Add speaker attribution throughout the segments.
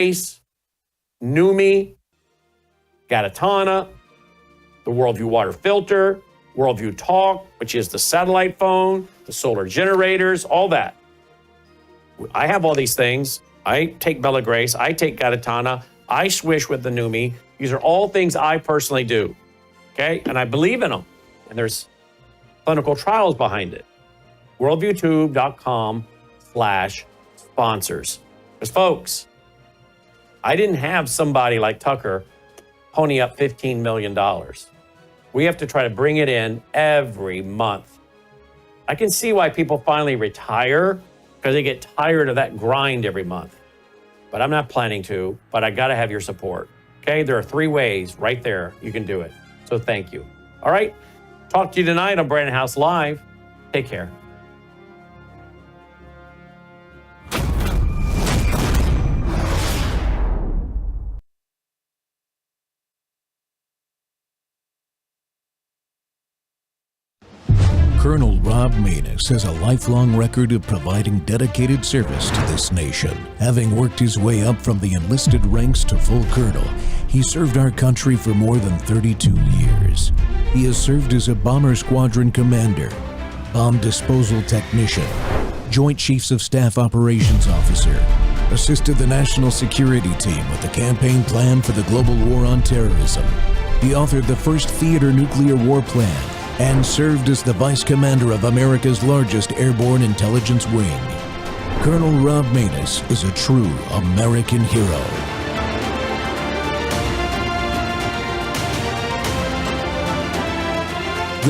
Speaker 1: Grace, Numi, Gatatana, the Worldview water filter, Worldview Talk, which is the satellite phone, the solar generators, all that. I have all these things. I take Bella Grace. I take Gatatana. I swish with the Numi. These are all things I personally do, okay? And I believe in them. And there's clinical trials behind it. worldviewtube.com/sponsors. Because folks, I didn't have somebody like Tucker pony up $15 million. We have to try to bring it in every month. I can see why people finally retire, because they get tired of that grind every month. But I'm not planning to, but I gotta have your support. Okay, there are 3 ways right there you can do it. So thank you. All right, talk to you tonight on Brandon House Live. Take care.
Speaker 2: Colonel Rob Maness has a lifelong record of providing dedicated service to this nation. Having worked his way up from the enlisted ranks to full colonel, he served our country for more than 32 years. He has served as a bomber squadron commander, bomb disposal technician, Joint Chiefs of Staff Operations Officer, assisted the National Security Team with the campaign plan for the global war on terrorism. He authored the first theater nuclear war plan, and served as the Vice Commander of America's largest airborne intelligence wing. Colonel Rob Maness is a true American hero.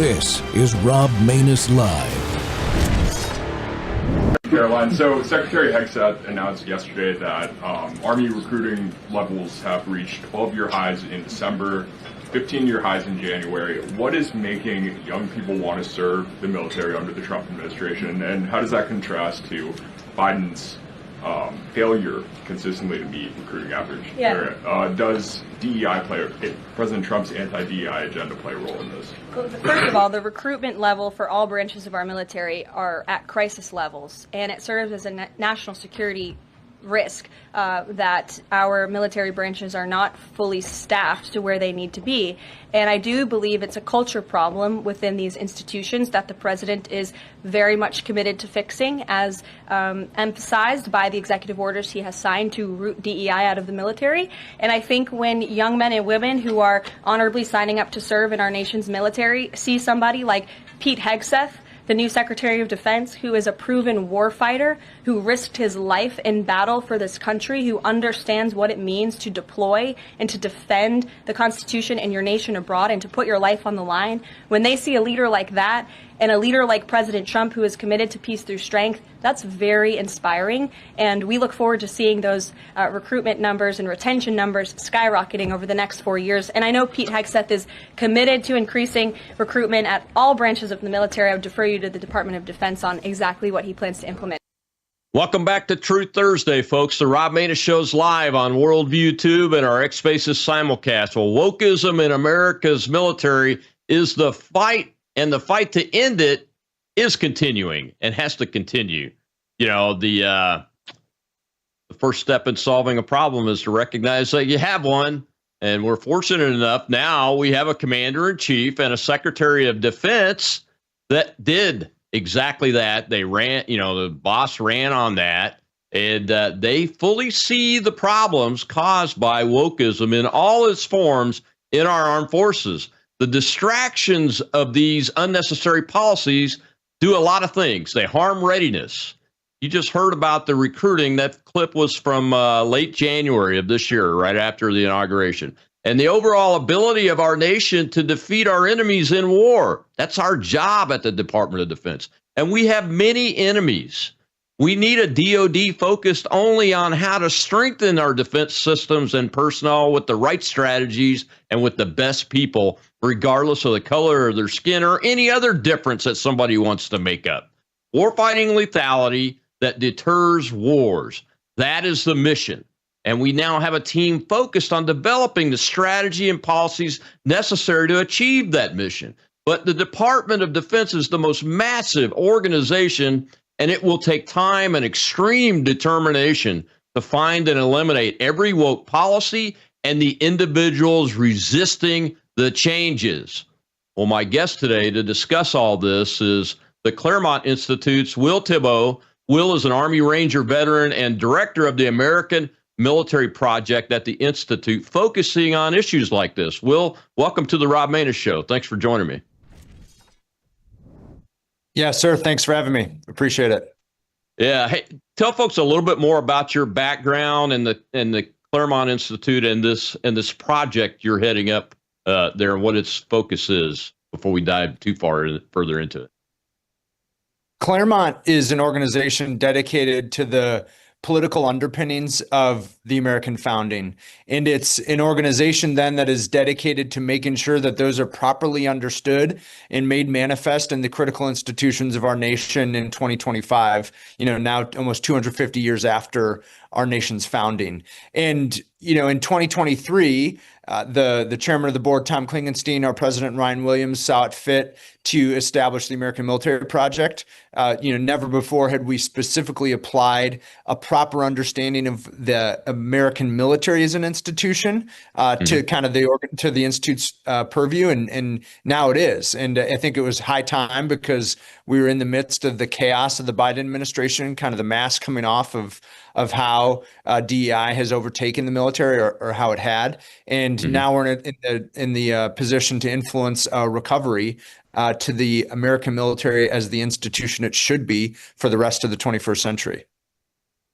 Speaker 2: This is Rob Maness Live.
Speaker 3: Caroline, so Secretary Hegseth announced yesterday that Army recruiting levels have reached 12-year highs in December, 15-year highs in January. What is making young people want to serve the military under the Trump administration, and how does that contrast to Biden's failure consistently to meet recruiting average?
Speaker 4: Yeah.
Speaker 3: Does DEI President Trump's anti-DEI agenda play a role in this?
Speaker 4: Well, first of all, the recruitment level for all branches of our military are at crisis levels, and it serves as a national security risk that our military branches are not fully staffed to where they need to be. And I do believe it's a culture problem within these institutions that the president is very much committed to fixing, as emphasized by the executive orders he has signed to root DEI out of the military. And I think when young men and women who are honorably signing up to serve in our nation's military see somebody like Pete Hegseth, the new Secretary of Defense, who is a proven warfighter, who risked his life in battle for this country, who understands what it means to deploy and to defend the Constitution and your nation abroad and to put your life on the line. When they see a leader like that and a leader like President Trump, who is committed to peace through strength, that's very inspiring. And we look forward to seeing those recruitment numbers and retention numbers skyrocketing over the next 4 years. And I know Pete Hegseth is committed to increasing recruitment at all branches of the military. I would defer you to the Department of Defense on exactly what he plans to implement.
Speaker 5: Welcome back to Truth Thursday, folks. The Rob Maness Show's live on Worldview Tube and our X Spaces simulcast. Well, wokeism in America's military is the fight, and the fight to end it is continuing and has to continue. You know, the first step in solving a problem is to recognize that you have one. And we're fortunate enough now we have a commander-in-chief and a secretary of defense that did exactly that. They ran, you know, the boss ran on that, and they fully see the problems caused by wokeism in all its forms in our armed forces. The distractions of these unnecessary policies do a lot of things. They harm readiness. You just heard about the recruiting. That clip was from late January of this year, right after the inauguration. And the overall ability of our nation to defeat our enemies in war. That's our job at the Department of Defense. And we have many enemies. We need a DOD focused only on how to strengthen our defense systems and personnel with the right strategies and with the best people, regardless of the color of their skin or any other difference that somebody wants to make up. Warfighting lethality that deters wars. That is the mission. And we now have a team focused on developing the strategy and policies necessary to achieve that mission. But the Department of Defense is the most massive organization, and it will take time and extreme determination to find and eliminate every woke policy and the individuals resisting the changes. Well, my guest today to discuss all this is the Claremont Institute's Will Thibault. Will is an Army Ranger veteran and director of the American Military Project at the Institute, focusing on issues like this. Will, welcome to the Rob Maness Show. Thanks for joining me.
Speaker 6: Yeah, sir. Thanks for having me. Appreciate it.
Speaker 5: Yeah. Hey, tell folks a little bit more about your background and the Claremont Institute and this project you're heading up there and what its focus is before we dive too further into it.
Speaker 6: Claremont is an organization dedicated to the political underpinnings of the American founding. And it's an organization then that is dedicated to making sure that those are properly understood and made manifest in the critical institutions of our nation in 2025, now almost 250 years after our nation's founding. And, in 2023, the chairman of the board, Tom Klingenstein, our president, Ryan Williams, saw it fit to establish the American Military Project. Never before had we specifically applied a proper understanding of the American military as an institution to kind of the Institute's purview, and now it is. And I think it was high time because we were in the midst of the chaos of the Biden administration, kind of the mask coming off of how DEI has overtaken the military, or how it had, and now we're in the position to influence recovery to the American military as the institution it should be for the rest of the 21st century.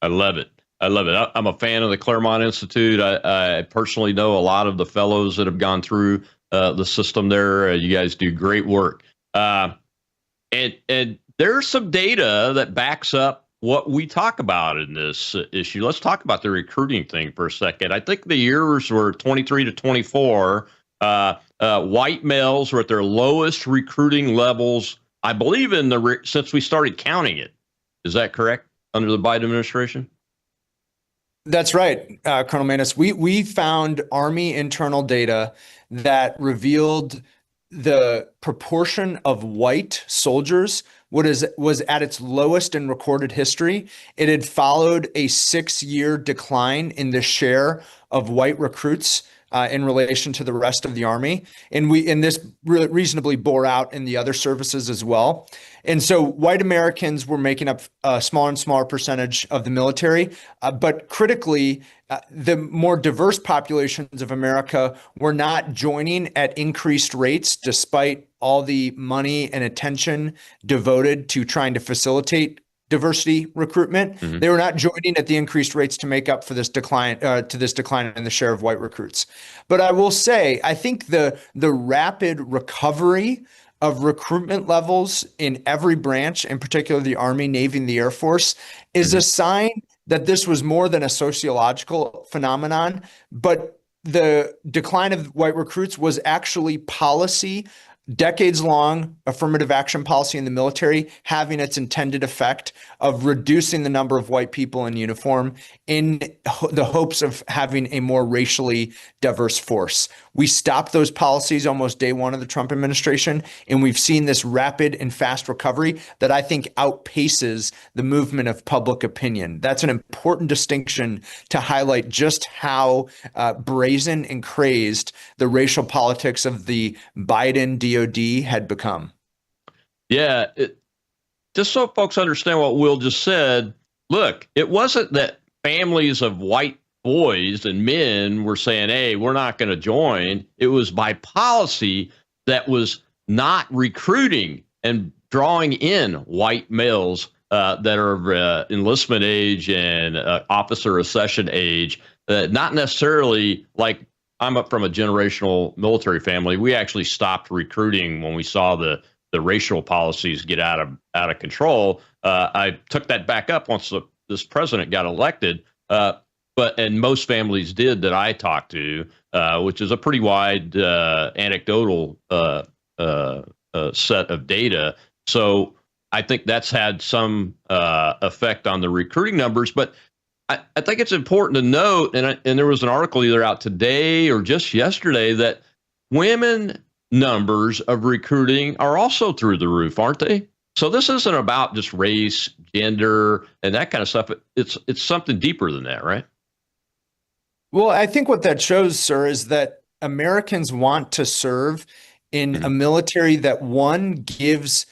Speaker 5: I love it. I'm a fan of the Claremont Institute. I personally know a lot of the fellows that have gone through the system there. You guys do great work. And there's some data that backs up what we talk about in this issue. Let's talk about the recruiting thing for a second. I think the years were 23 to 24. White males were at their lowest recruiting levels, I believe, since we started counting it. Is that correct? Under the Biden administration?
Speaker 6: That's right, Colonel Maness. We found Army internal data that revealed the proportion of white soldiers was at its lowest in recorded history. It had followed a 6-year decline in the share of white recruits in relation to the rest of the Army. And this reasonably bore out in the other services as well. And so white Americans were making up a smaller and smaller percentage of the military, but critically, the more diverse populations of America were not joining at increased rates, despite all the money and attention devoted to trying to facilitate diversity recruitment. They were not joining at the increased rates to make up for this decline, in the share of white recruits. But I will say, I think the rapid recovery of recruitment levels in every branch, in particular the Army, Navy, and the Air Force, is a sign that this was more than a sociological phenomenon, but the decline of white recruits was actually policy, decades-long affirmative action policy in the military having its intended effect of reducing the number of white people in uniform in the hopes of having a more racially diverse force. We stopped those policies almost day one of the Trump administration, and we've seen this rapid and fast recovery that I think outpaces the movement of public opinion. That's an important distinction to highlight just how brazen and crazed the racial politics of the Biden DOD had become.
Speaker 5: Yeah, just so folks understand what Will just said, look, it wasn't that families of white boys and men were saying, hey, we're not going to join. It was by policy that was not recruiting and drawing in white males that are enlistment age and officer accession age, not necessarily like I'm up from a generational military family. We actually stopped recruiting when we saw the racial policies get out of control. I took that back up once this president got elected. And most families did that I talked to, which is a pretty wide anecdotal set of data. So I think that's had some effect on the recruiting numbers. But I think it's important to note, and there was an article either out today or just yesterday, that women numbers of recruiting are also through the roof, aren't they? So this isn't about just race, gender, and that kind of stuff. It's something deeper than that, right?
Speaker 6: Well, I think what that shows, sir, is that Americans want to serve in a
Speaker 5: Mhm.
Speaker 6: military that, one, gives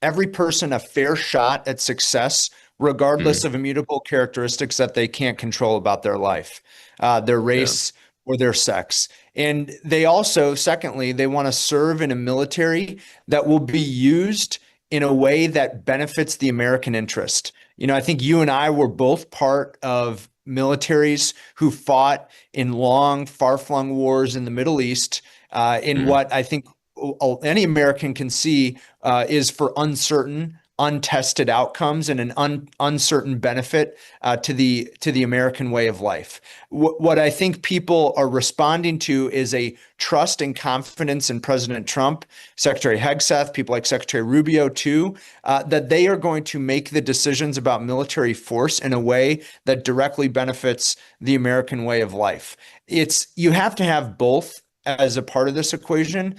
Speaker 6: every person a fair shot at success, regardless
Speaker 5: Mhm.
Speaker 6: of immutable characteristics that they can't control about their life, their
Speaker 5: Yeah.
Speaker 6: race, or their sex. And they also, secondly, they want to serve in a military that will be used in a way that benefits the American interest. I think you and I were both part of militaries who fought in long, far-flung wars in the Middle East, in
Speaker 5: Mhm.
Speaker 6: what I think any American can see is for uncertain, untested outcomes and an uncertain benefit to the American way of life. What I think people are responding to is a trust and confidence in President Trump, Secretary Hegseth, people like Secretary Rubio too, that they are going to make the decisions about military force in a way that directly benefits the American way of life. You have to have both as a part of this equation,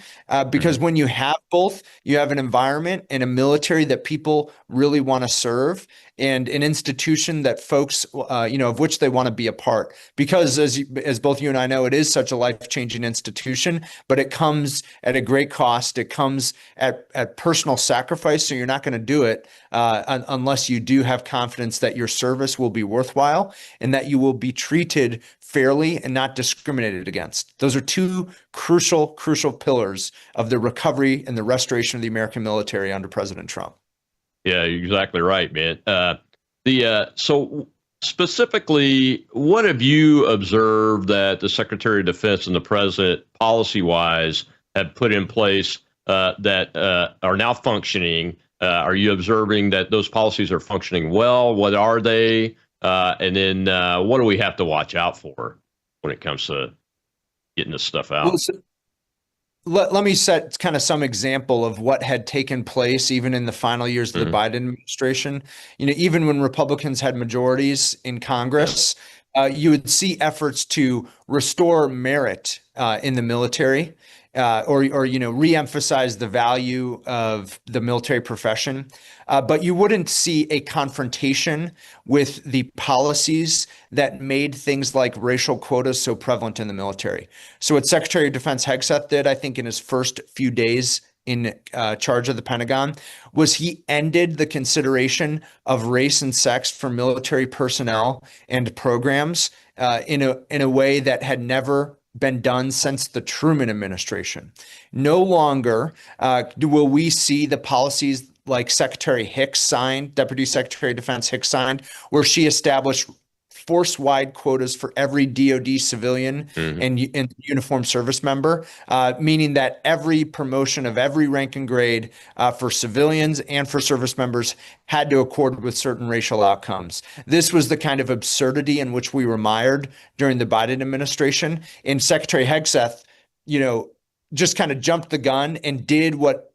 Speaker 6: because
Speaker 5: Mhm.
Speaker 6: when you have both, you have an environment and a military that people really want to serve, and an institution that folks, of which they want to be a part. Because as both you and I know, it is such a life-changing institution, but it comes at a great cost. It comes at personal sacrifice. So you're not going to do it unless you do have confidence that your service will be worthwhile and that you will be treated fairly and not discriminated against. Those are two crucial pillars of the recovery and the restoration of the American military under President Trump.
Speaker 5: Yeah, you're exactly right, man. So specifically, what have you observed that the Secretary of Defense and the President, policy-wise, have put in place that are now functioning? Are you observing that those policies are functioning well? What are they? And then what do we have to watch out for when it comes to getting this stuff
Speaker 6: Well,
Speaker 5: out?
Speaker 6: so let me set kind of some example of what had taken place even in the final years of the
Speaker 5: Hmm.
Speaker 6: Biden administration. Even when Republicans had majorities in
Speaker 5: Yeah.
Speaker 6: Congress, you would see efforts to restore merit in the military, or reemphasize the value of the military profession. But you wouldn't see a confrontation with the policies that made things like racial quotas so prevalent in the military. So what Secretary of Defense Hegseth did, I think, in his first few days in charge of the Pentagon, was he ended the consideration of race and sex for military personnel and programs in a way that had never been done since the Truman administration. No longer will we see the policies like Secretary Hicks signed, Deputy Secretary of Defense Hicks signed, where she established force-wide quotas for every DoD civilian
Speaker 5: Hmm.
Speaker 6: and uniformed service member, meaning that every promotion of every rank and grade for civilians and for service members had to accord with certain racial outcomes. This was the kind of absurdity in which we were mired during the Biden administration. And Secretary Hegseth, just kind of jumped the gun and did what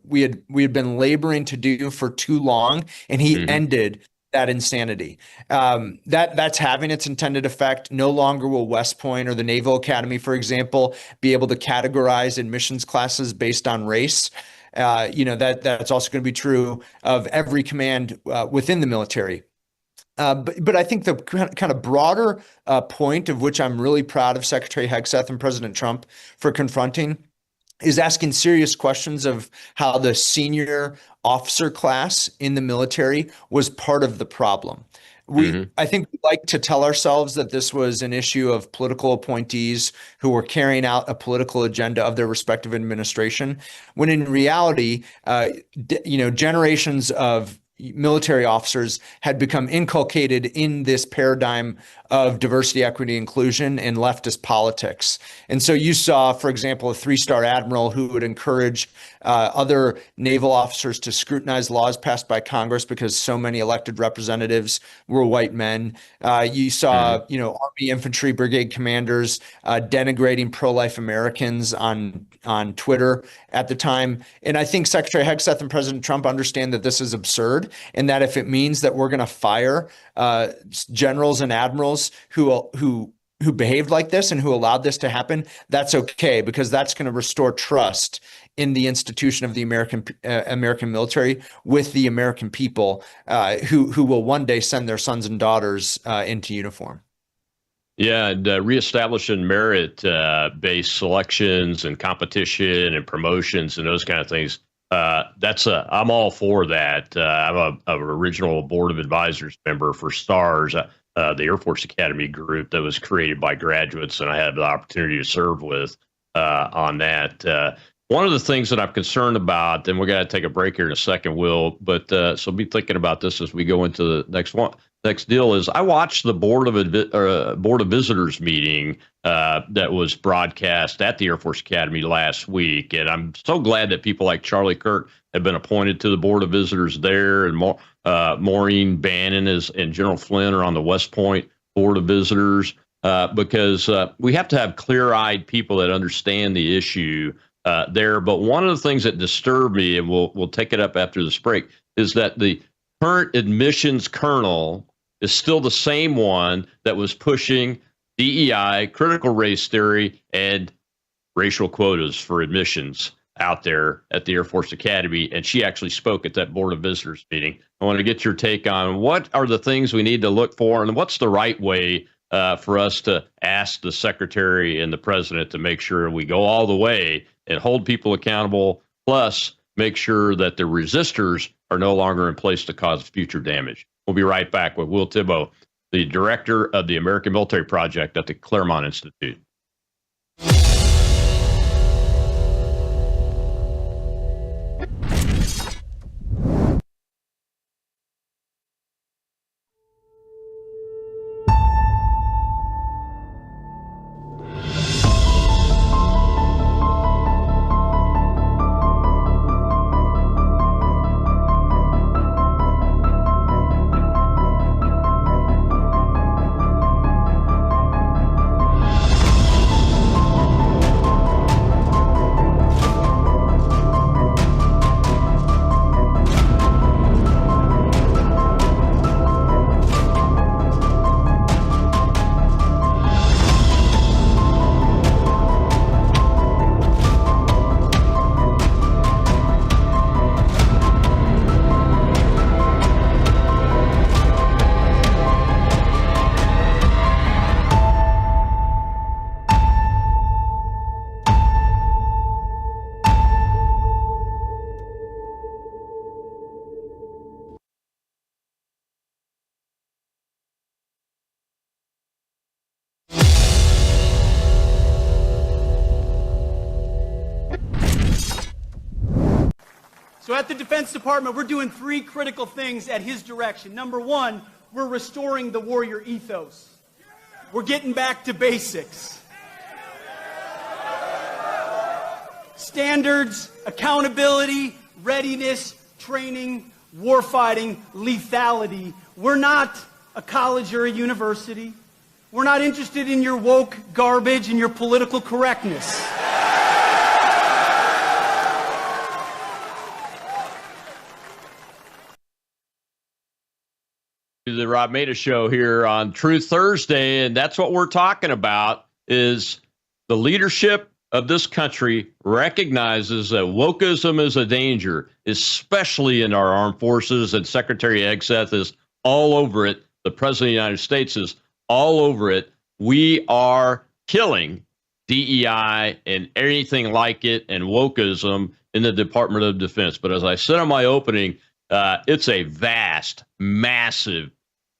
Speaker 6: we had been laboring to do for too long, and he
Speaker 5: Hmm.
Speaker 6: ended that insanity. That's having its intended effect. No longer will West Point or the Naval Academy, for example, be able to categorize admissions classes based on race. That's also going to be true of every command within the military. But I think the kind of broader point of which I'm really proud of Secretary Hegseth and President Trump for confronting is asking serious questions of how the senior officer class in the military was part of the problem.
Speaker 5: Hmm.
Speaker 6: I think we like to tell ourselves that this was an issue of political appointees who were carrying out a political agenda of their respective administration, when in reality, generations of military officers had become inculcated in this paradigm of diversity, equity, inclusion, and leftist politics. And so you saw, for example, a three-star admiral who would encourage other naval officers to scrutinize laws passed by Congress because so many elected representatives were white men. You
Speaker 5: Hmm.
Speaker 6: saw, Army infantry brigade commanders denigrating pro-life Americans on Twitter at the time. And I think Secretary Hegseth and President Trump understand that this is absurd, and that if it means that we're going to fire generals and admirals who who behaved like this and who allowed this to happen, that's okay, because that's going to restore trust in the institution of the American military with the American people, who will one day send their sons and daughters into uniform.
Speaker 5: Yeah, and reestablishing merit-based selections and competition and promotions and those kind of things. I'm all for that. I'm a original board of advisors member for STARS, the Air Force Academy group that was created by graduates, and I had the opportunity to serve with on that. One of the things that I'm concerned about, and we're going to take a break here in a second, Will, but so be thinking about this as we go into the next one. Next deal is I watched the Board of Visitors meeting that was broadcast at the Air Force Academy last week, and I'm so glad that people like Charlie Kirk have been appointed to the Board of Visitors there, and Maureen Bannon and General Flynn are on the West Point Board of Visitors, because we have to have clear-eyed people that understand the issue there. But one of the things that disturbed me, and we'll take it up after this break, is that the current admissions colonel is still the same one that was pushing DEI, critical race theory, and racial quotas for admissions out there at the Air Force Academy. And she actually spoke at that Board of Visitors meeting. I want to get your take on what are the things we need to look for, and what's the right way for us to ask the Secretary and the President to make sure we go all the way and hold people accountable, plus make sure that the resistors are no longer in place to cause future damage. We'll be right back with Will Thibault, the director of the American Military Project at the Claremont Institute.
Speaker 7: So at the Defense Department, we're doing three critical things at his direction. Number one, we're restoring the warrior ethos. We're getting back to basics. Standards, accountability, readiness, training, warfighting, lethality. We're not a college or a university. We're not interested in your woke garbage and your political correctness.
Speaker 5: The Rob Maness Show here on Truth Thursday, and that's what we're talking about, is the leadership of this country recognizes that wokeism is a danger, especially in our armed forces, and Secretary Hegseth is all over it. The President of the United States is all over it. We are killing DEI and anything like it and wokeism in the Department of Defense. But as I said in my opening, it's a vast, massive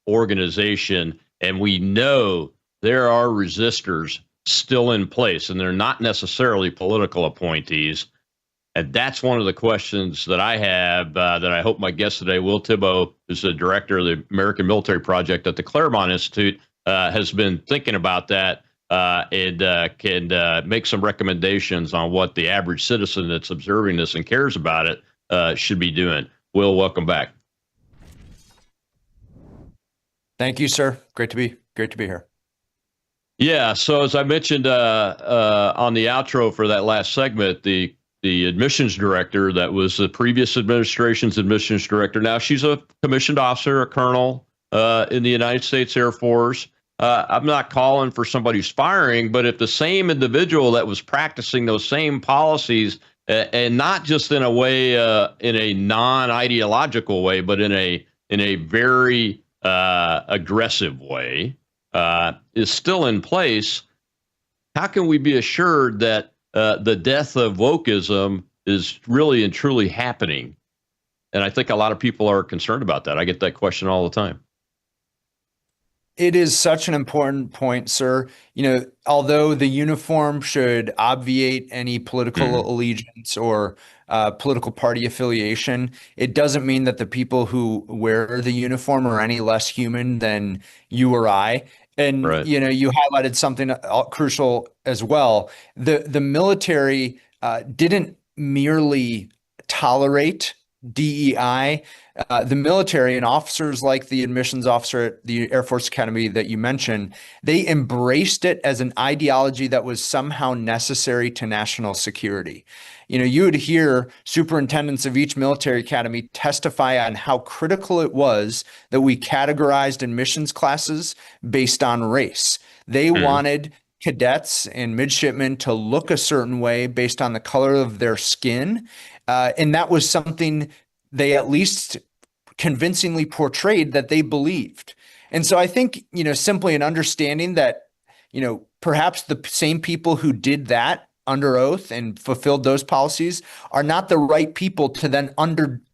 Speaker 5: organization, and we know there are resistors still in place, and they're not necessarily political appointees. And that's one of the questions that I have that I hope my guest today, Will Thibault, who's the director of the American Military Project at the Claremont Institute, has been thinking about that and can make some recommendations on what the average citizen that's observing this and cares about it should be doing. Will, welcome back.
Speaker 6: Thank you, sir. Great to be here.
Speaker 5: Yeah. So as I mentioned on the outro for that last segment, the admissions director that was the previous administration's admissions director. Now she's a commissioned officer, a colonel in the United States Air Force. I'm not calling for somebody who's firing, but if the same individual that was practicing those same policies, and not just in a way, in a non-ideological way, but in a very aggressive way, is still in place, how can we be assured that the death of wokeism is really and truly happening? And I think a lot of people are concerned about that. I get that question all the time.
Speaker 6: It is such an important point, sir. Although the uniform should obviate any political allegiance or political party affiliation, it doesn't mean that the people who wear the uniform are any less human than you or I. And
Speaker 5: Right.
Speaker 6: you highlighted something crucial as well. The military didn't merely tolerate DEI. The military and officers like the admissions officer at the Air Force Academy that you mentioned, they embraced it as an ideology that was somehow necessary to national security. You would hear superintendents of each military academy testify on how critical it was that we categorized admissions classes based on race. They wanted cadets and midshipmen to look a certain way based on the color of their skin. And that was something they at least convincingly portrayed that they believed. And so I think, simply an understanding that, perhaps the same people who did that under oath and fulfilled those policies are not the right people to then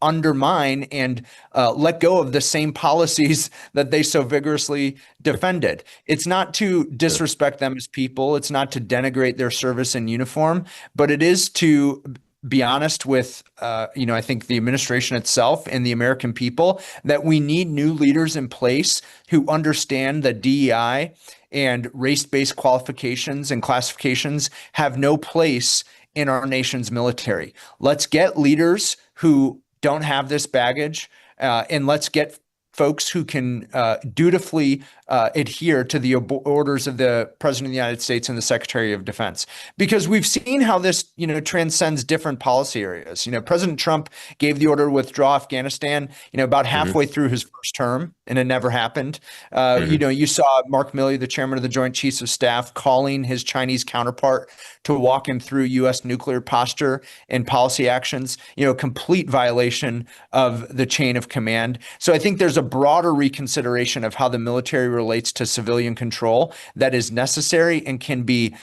Speaker 6: undermine and let go of the same policies that they so vigorously defended. It's not to disrespect them as people. It's not to denigrate their service in uniform, but it is to be honest with, I think the administration itself and the American people that we need new leaders in place who understand that DEI and race-based qualifications and classifications have no place in our nation's military. Let's get leaders who don't have this baggage, and let's get folks who can dutifully adhere to the orders of the President of the United States and the Secretary of Defense. Because we've seen how this, transcends different policy areas. President Trump gave the order to withdraw Afghanistan, about halfway through his first term, and it never happened. You saw Mark Milley, the chairman of the Joint Chiefs of Staff, calling his Chinese counterpart to walk him through U.S. nuclear posture and policy actions, complete violation of the chain of command. So I think there's a broader reconsideration of how the military relates to civilian control that is necessary and can be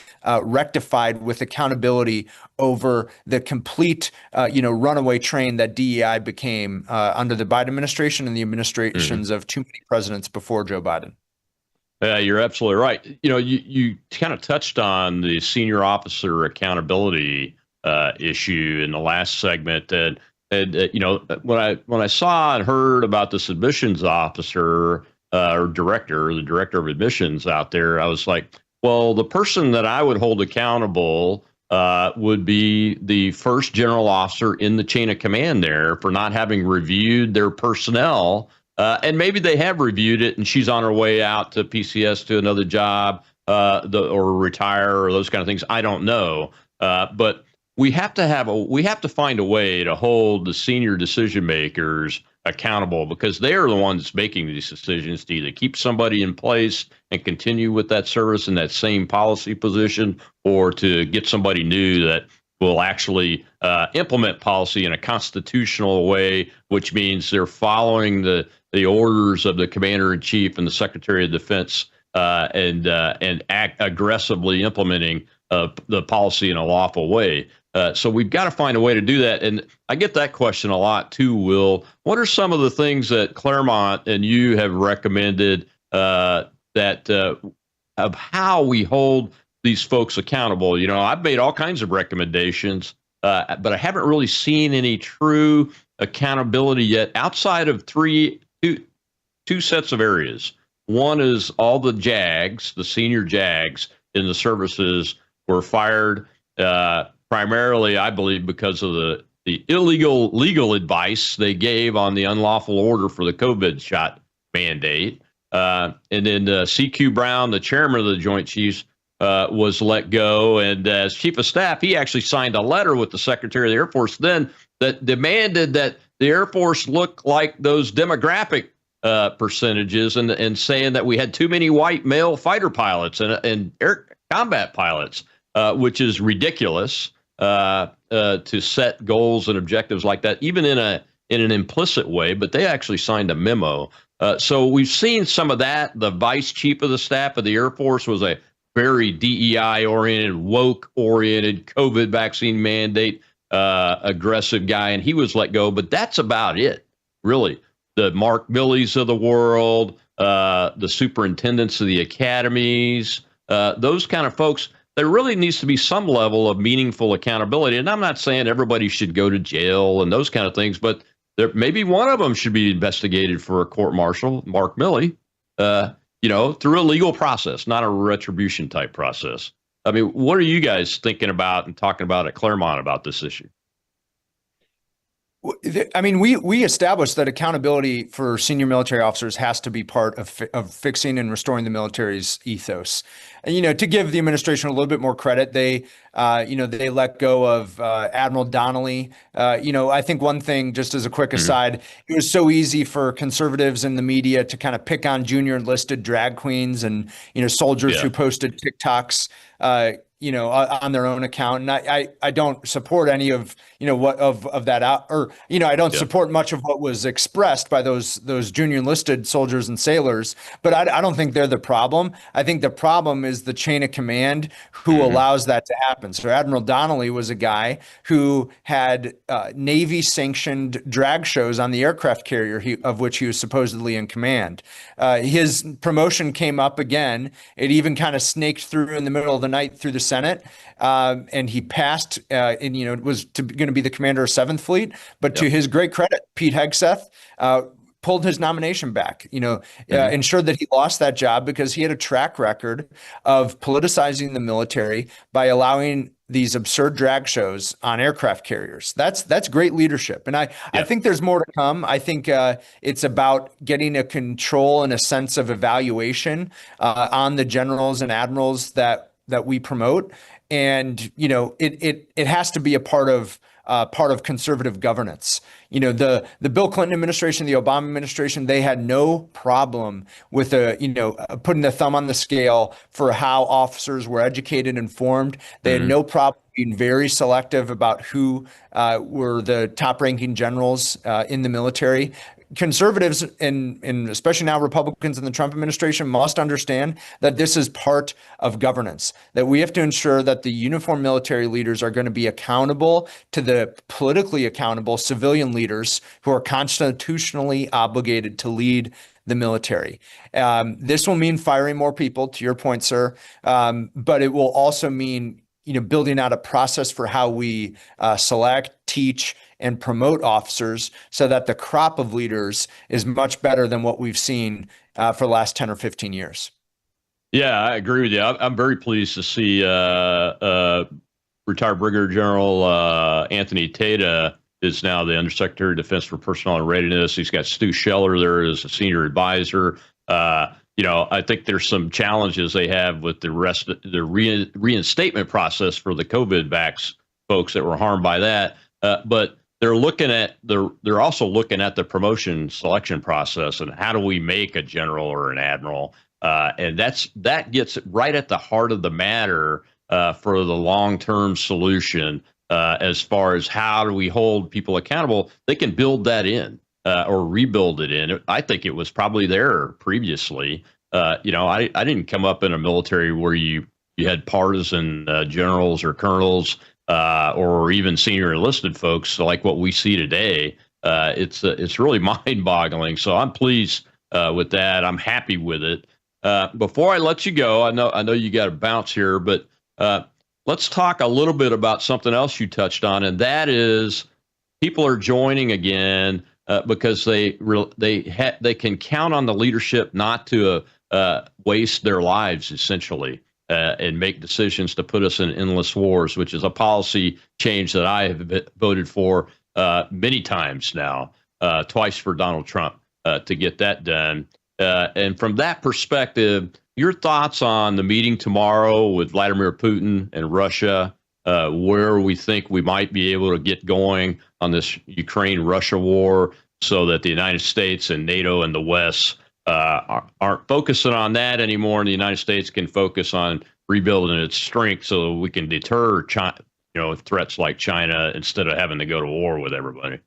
Speaker 6: rectified with accountability over the complete, runaway train that DEI became under the Biden administration and the administrations of too many presidents before Joe Biden.
Speaker 5: Yeah, you're absolutely right. You kind of touched on the senior officer accountability issue in the last segment, and when I saw and heard about this admissions officer or director, the director of admissions out there, I was like, well, the person that I would hold accountable would be the first general officer in the chain of command there for not having reviewed their personnel. And maybe they have reviewed it and she's on her way out to PCS to another job or retire or those kind of things. I don't know. But we have to find a way to hold the senior decision makers accountable, because they are the ones making these decisions to either keep somebody in place and continue with that service in that same policy position, or to get somebody new that will actually implement policy in a constitutional way, which means they're following the orders of the commander in chief and the secretary of defense and act aggressively implementing the policy in a lawful way. So we've got to find a way to do that. And I get that question a lot too, Will. What are some of the things that Claremont and you have recommended of how we hold these folks accountable? I've made all kinds of recommendations, but I haven't really seen any true accountability yet outside of two sets of areas. One is all the JAGs, the senior JAGs in the services were fired primarily, I believe, because of the illegal legal advice they gave on the unlawful order for the COVID shot mandate. And then CQ Brown, the chairman of the Joint Chiefs, was let go. And as chief of staff, he actually signed a letter with the Secretary of the Air Force then that demanded that the Air Force look like those demographic percentages and saying that we had too many white male fighter pilots and air combat pilots, which is ridiculous to set goals and objectives like that, even in an implicit way. But they actually signed a memo. So we've seen some of that. The vice chief of the staff of the Air Force was a very DEI-oriented, woke-oriented, COVID vaccine mandate aggressive guy, and he was let go. But that's about it, really. The Mark Millies of the world, the superintendents of the academies, those kind of folks. There really needs to be some level of meaningful accountability. And I'm not saying everybody should go to jail and those kind of things, but maybe one of them should be investigated for a court-martial, Mark Milley, through a legal process, not a retribution type process. I mean, what are you guys thinking about and talking about at Claremont about this issue?
Speaker 6: I mean, we established that accountability for senior military officers has to be part of fixing and restoring the military's ethos. And, to give the administration a little bit more credit, they let go of Admiral Donnelly. I think one thing, just as a quick aside, it was so easy for conservatives in the media to kind of pick on junior enlisted drag queens and, soldiers who posted TikToks, on their own account. And I don't support any of, of that out, or, I don't support much of what was expressed by those junior enlisted soldiers and sailors, but I don't think they're the problem. I think the problem is the chain of command who allows that to happen. So Admiral Donnelly was a guy who had Navy sanctioned drag shows on the aircraft carrier of which he was supposedly in command. His promotion came up again. It even kind of snaked through in the middle of the night through the Senate, and he passed. And it was going to be the commander of 7th Fleet. But to his great credit, Pete Hegseth pulled his nomination back. Ensured that he lost that job because he had a track record of politicizing the military by allowing these absurd drag shows on aircraft carriers. That's great leadership. And I think there's more to come. I think it's about getting a control and a sense of evaluation on the generals and admirals that we promote. And, it has to be a part of conservative governance. The Bill Clinton administration, the Obama administration, they had no problem with putting the thumb on the scale for how officers were educated and informed. They had no problem being very selective about who were the top ranking generals in the military. Conservatives and especially now Republicans in the Trump administration must understand that this is part of governance, that we have to ensure that the uniformed military leaders are going to be accountable to the politically accountable civilian leaders who are constitutionally obligated to lead the military. This will mean firing more people, to your point, sir, but it will also mean building out a process for how we select, teach, and promote officers so that the crop of leaders is much better than what we've seen for the last 10 or 15 years.
Speaker 5: Yeah, I agree with you. I'm very pleased to see retired Brigadier General Anthony Tata is now the Undersecretary of Defense for Personnel and Readiness. He's got Stu Scheller there as a senior advisor. I think there's some challenges they have with the rest of the reinstatement process for the COVID vax folks that were harmed by that. But they're also looking at the promotion selection process and how do we make a general or an admiral, and that gets right at the heart of the matter for the long-term solution as far as how do we hold people accountable. They can build that in or rebuild it in. I think it was probably there previously. I didn't come up in a military where you had partisan generals or colonels. Or even senior enlisted folks like what we see today. It's really mind-boggling. So I'm pleased with that. I'm happy with it. Before I let you go, I know you got to bounce here, but let's talk a little bit about something else you touched on, and that is people are joining again because they can count on the leadership not to waste their lives, essentially. And make decisions to put us in endless wars, which is a policy change that I have voted for many times now, twice for Donald Trump to get that done. And from that perspective, your thoughts on the meeting tomorrow with Vladimir Putin and Russia, where we think we might be able to get going on this Ukraine-Russia war. so that the United States and NATO and the West aren't focusing on that anymore, and the United States can focus on rebuilding its strength so we can deter China, threats like China instead of having to go to war with everybody.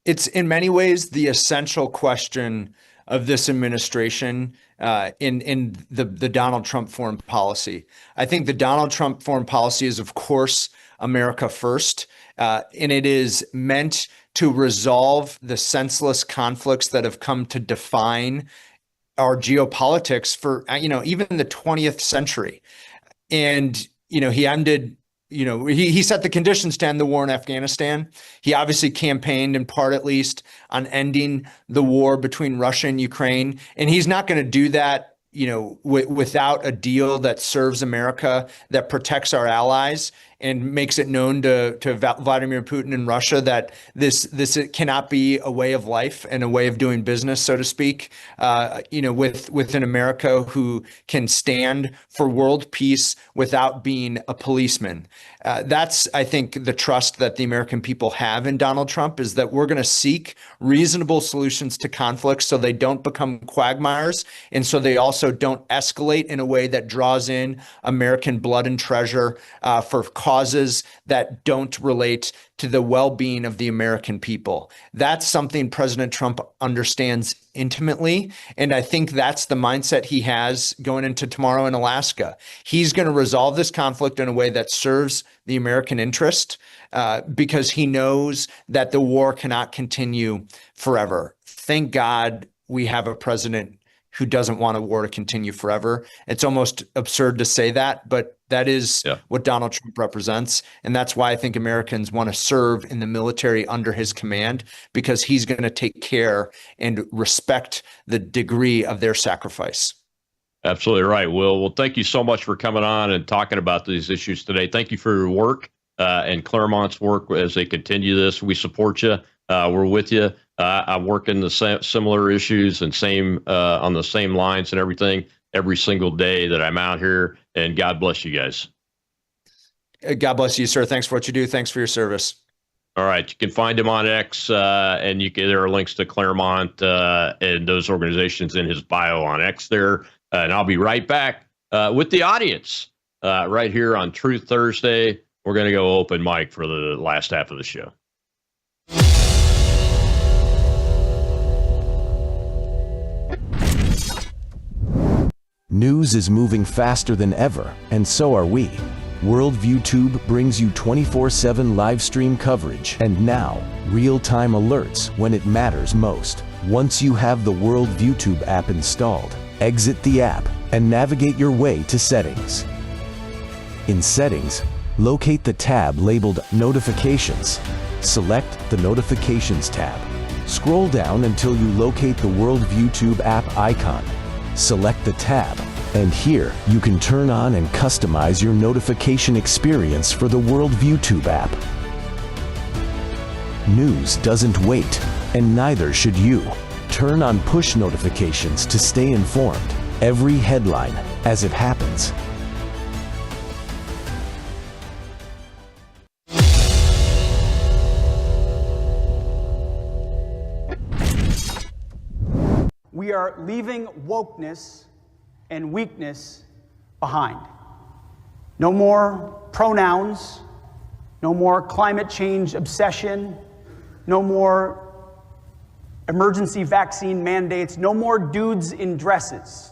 Speaker 6: It's in many ways the essential question of this administration in the Donald Trump foreign policy. I think the Donald Trump foreign policy is, of course, America first, and it is meant to resolve the senseless conflicts that have come to define our geopolitics for even the 20th century. And he ended. He set the conditions to end the war in Afghanistan. He obviously campaigned, in part at least, on ending the war between Russia and Ukraine. And he's not going to do that, without a deal that serves America, that protects our allies, and makes it known to Vladimir Putin in Russia that this cannot be a way of life and a way of doing business, so to speak, within America, who can stand for world peace without being a policeman. That's, I think, the trust that the American people have in Donald Trump, is that we're going to seek reasonable solutions to conflicts so they don't become quagmires, and so they also don't escalate in a way that draws in American blood and treasure for causes that don't relate to the well-being of the American people. That's something President Trump understands intimately, and I think that's the mindset he has going into tomorrow in Alaska. He's going to resolve this conflict in a way that serves the American interest, because he knows that the war cannot continue forever. Thank God we have a president who doesn't want a war to continue forever. It's almost absurd to say that, but that is what Donald Trump represents. And that's why I think Americans want to serve in the military under his command, because he's going to take care and respect the degree of their sacrifice.
Speaker 5: Absolutely right, Will. Well, thank you so much for coming on and talking about these issues today. Thank you for your work and Claremont's work as they continue this. We support you. We're with you. I work in the similar issues and on the same lines and everything every single day that I'm out here. And God bless you guys.
Speaker 6: God bless you, sir. Thanks for what you do. Thanks for your service.
Speaker 5: All right. You can find him on X, and there are links to Claremont and those organizations in his bio on X there. And I'll be right back with the audience right here on Truth Thursday. We're going to go open mic for the last half of the show.
Speaker 2: News is moving faster than ever, and so are we. Worldview Tube brings you 24/7 live stream coverage and now real-time alerts when it matters most. Once you have the Worldview Tube app installed, exit the app and navigate your way to Settings. In Settings, locate the tab labeled Notifications. Select the Notifications tab. Scroll down until you locate the Worldview Tube app icon. Select the tab, and here you can turn on and customize your notification experience for the Worldview Tube app. News doesn't wait, and neither should you. Turn on push notifications to stay informed. Every headline as it happens.
Speaker 7: We are leaving wokeness and weakness behind. No more pronouns, no more climate change obsession, no more emergency vaccine mandates, no more dudes in dresses.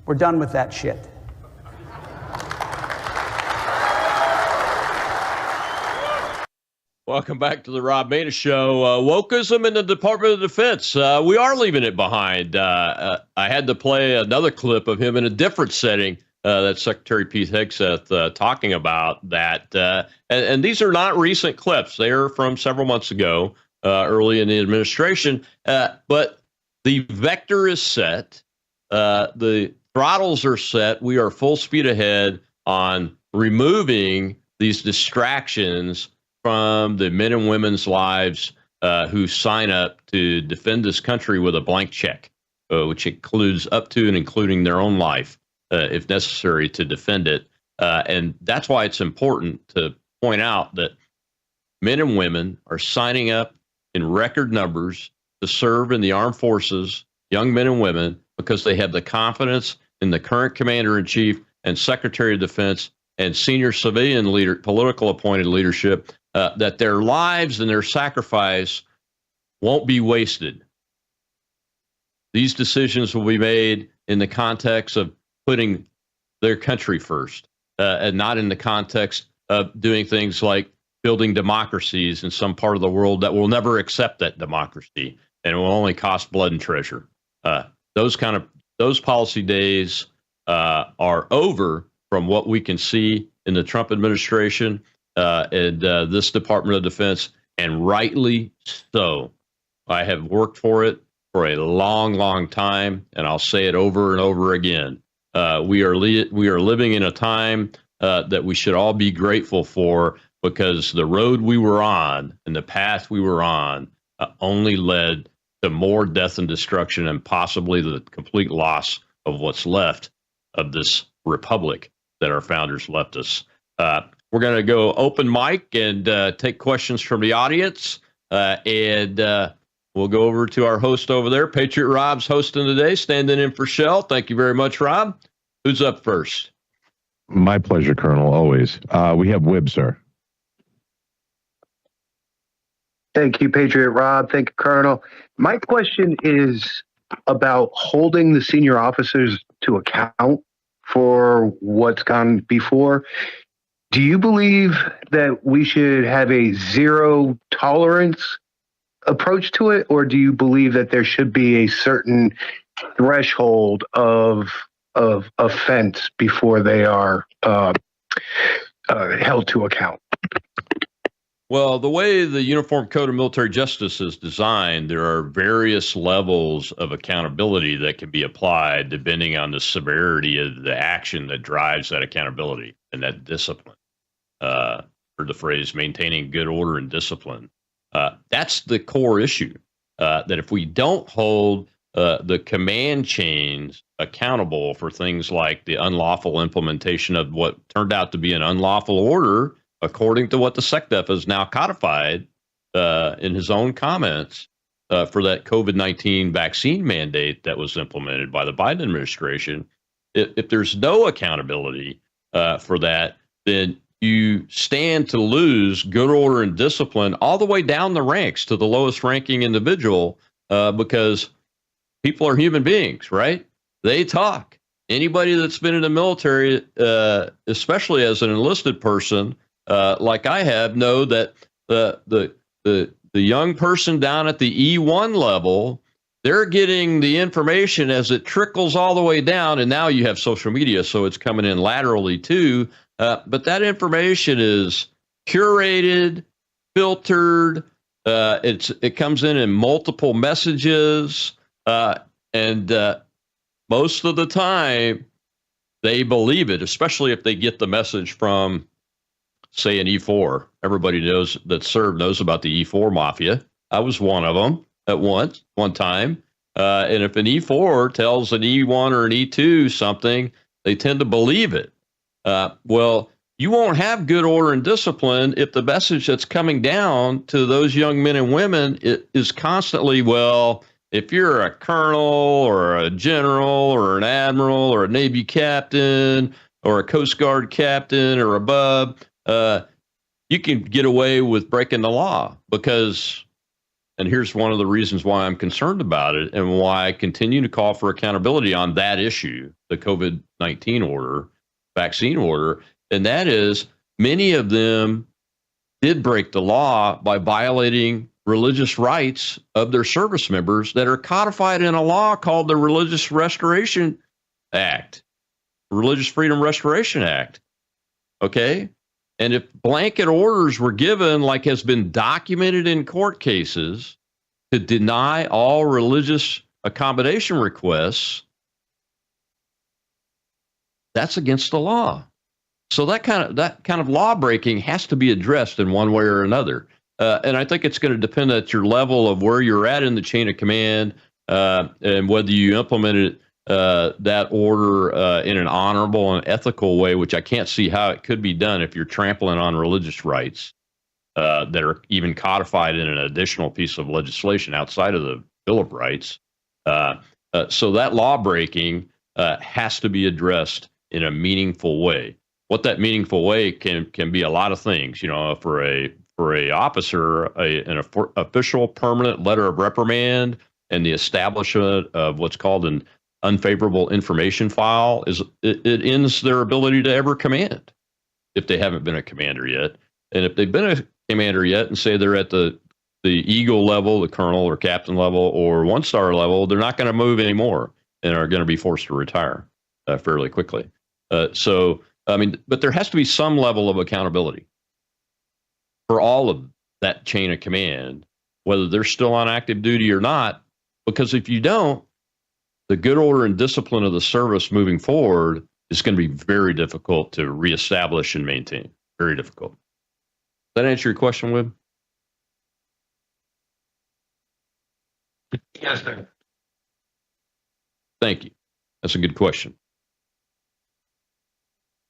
Speaker 7: We're done with that shit.
Speaker 5: Welcome back to the Rob Maness Show. Wokeism in the Department of Defense. We are leaving it behind. I had to play another clip of him in a different setting. That's Secretary Pete Hegseth talking about that. And these are not recent clips. They are from several months ago, early in the administration. But the vector is set. The throttles are set. We are full speed ahead on removing these distractions from the men and women's lives who sign up to defend this country with a blank check, which includes up to and including their own life, if necessary, to defend it. And that's why it's important to point out that men and women are signing up in record numbers to serve in the armed forces, young men and women, because they have the confidence in the current commander-in-chief and Secretary of Defense and senior civilian leader, political appointed leadership, that their lives and their sacrifice won't be wasted. These decisions will be made in the context of putting their country first, and not in the context of doing things like building democracies in some part of the world that will never accept that democracy and will only cost blood and treasure. Those policy days are over from what we can see in the Trump administration and this Department of Defense, and rightly so. I have worked for it for a long, long time, and I'll say it over and over again. We are living in a time that we should all be grateful for, because the road we were on and the path we were on only led to more death and destruction, and possibly the complete loss of what's left of this republic that our founders left us. We're going to go open mic and take questions from the audience, and we'll go over to our host over there. Patriot Rob's hosting today, standing in for Shell. Thank you very much, Rob. Who's up first?
Speaker 8: My pleasure, Colonel, always. We have Wib, sir.
Speaker 9: Thank you, Patriot Rob. Thank you, Colonel. My question is about holding the senior officers to account for what's gone before. Do you believe that we should have a zero tolerance approach to it, or do you believe that there should be a certain threshold of offense before they are held to account?
Speaker 5: Well, the way the Uniform Code of Military Justice is designed, there are various levels of accountability that can be applied depending on the severity of the action that drives that accountability and that discipline. For the phrase, maintaining good order and discipline. That's the core issue, that if we don't hold the command chains accountable for things like the unlawful implementation of what turned out to be an unlawful order, according to what the SecDef has now codified in his own comments for that COVID-19 vaccine mandate that was implemented by the Biden administration, if there's no accountability for that, then you stand to lose good order and discipline all the way down the ranks to the lowest ranking individual, because people are human beings, right? They talk. Anybody that's been in the military, especially as an enlisted person, like I have, know that the young person down at the E1 level, they're getting the information as it trickles all the way down, and now you have social media, so it's coming in laterally too. But that information is curated, filtered. It comes in multiple messages, and most of the time they believe it, especially if they get the message from, say, an E4. Everybody knows that served knows about the E4 mafia. I was one of them at one time. And if an E4 tells an E1 or an E2 something, they tend to believe it. Well, you won't have good order and discipline if the message that's coming down to those young men and women is constantly, well, if you're a colonel or a general or an admiral or a Navy captain or a Coast Guard captain or above, you can get away with breaking the law because, and here's one of the reasons why I'm concerned about it and why I continue to call for accountability on that issue, the COVID-19 order, vaccine order, and that is many of them did break the law by violating religious rights of their service members that are codified in a law called the Religious Restoration Act, Religious Freedom Restoration Act. Okay? And if blanket orders were given, like has been documented in court cases, to deny all religious accommodation requests, that's against the law. So that kind of law breaking has to be addressed in one way or another. And I think it's going to depend at your level of where you're at in the chain of command, and whether you implemented that order in an honorable and ethical way, which I can't see how it could be done if you're trampling on religious rights. that are even codified in an additional piece of legislation outside of the Bill of Rights. So that law breaking has to be addressed in a meaningful way. What that meaningful way can be a lot of things. For a officer, an official permanent letter of reprimand and the establishment of what's called an unfavorable information file it ends their ability to ever command if they haven't been a commander yet. And if they've been a commander yet and say they're at the Eagle level, the colonel or captain level, or 1-star level, they're not going to move anymore and are going to be forced to retire fairly quickly. But there has to be some level of accountability for all of that chain of command, whether they're still on active duty or not, because if you don't, the good order and discipline of the service moving forward is going to be very difficult to reestablish and maintain. Very difficult. Does that answer your question, Wib?
Speaker 9: Yes, sir.
Speaker 5: Thank you. That's a good question.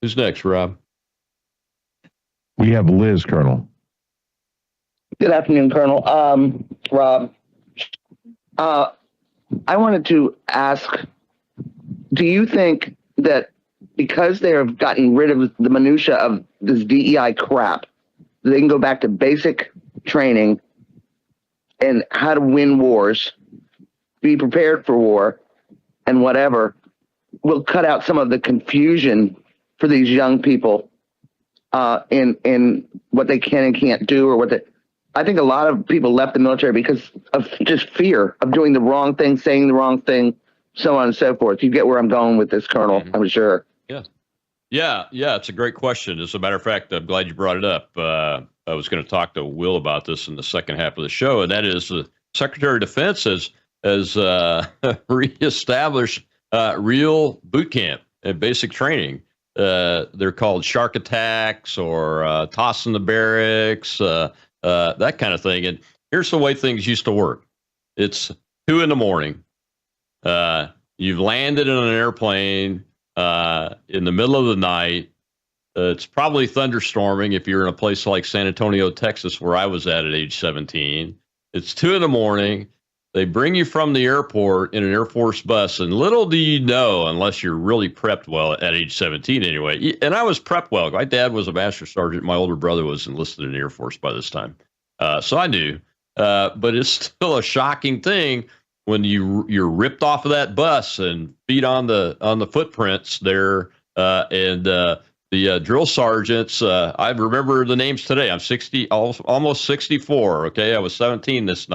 Speaker 5: Who's next, Rob?
Speaker 8: We have Liz, Colonel.
Speaker 10: Good afternoon, Colonel. Rob, I wanted to ask, do you think that because they have gotten rid of the minutia of this DEI crap, they can go back to basic training and how to win wars, be prepared for war, and whatever, will cut out some of the confusion for these young people in what they can and can't do, or what they. I think a lot of people left the military because of just fear of doing the wrong thing, saying the wrong thing, so on and so forth. You get where I'm going with this, Colonel, I'm sure.
Speaker 5: Yeah, it's a great question. As a matter of fact, I'm glad you brought it up. I was going to talk to Will about this in the second half of the show, and that is the Secretary of Defense has reestablished real boot camp and basic training. They're called shark attacks or toss in the barracks, that kind of thing. And here's the way things used to work. It's 2 a.m. You've landed in an airplane in the middle of the night. It's probably thunderstorming if you're in a place like San Antonio, Texas, where I was at age 17. It's 2 a.m. They bring you from the airport in an Air Force bus, and little do you know, unless you're really prepped well at age 17 anyway. And I was prepped well. My dad was a master sergeant. My older brother was enlisted in the Air Force by this time. So I knew. But it's still a shocking thing when you're ripped off of that bus and feet on the footprints there. And the drill sergeants, I remember the names today. I'm 60, almost 64. Okay, I was 17 this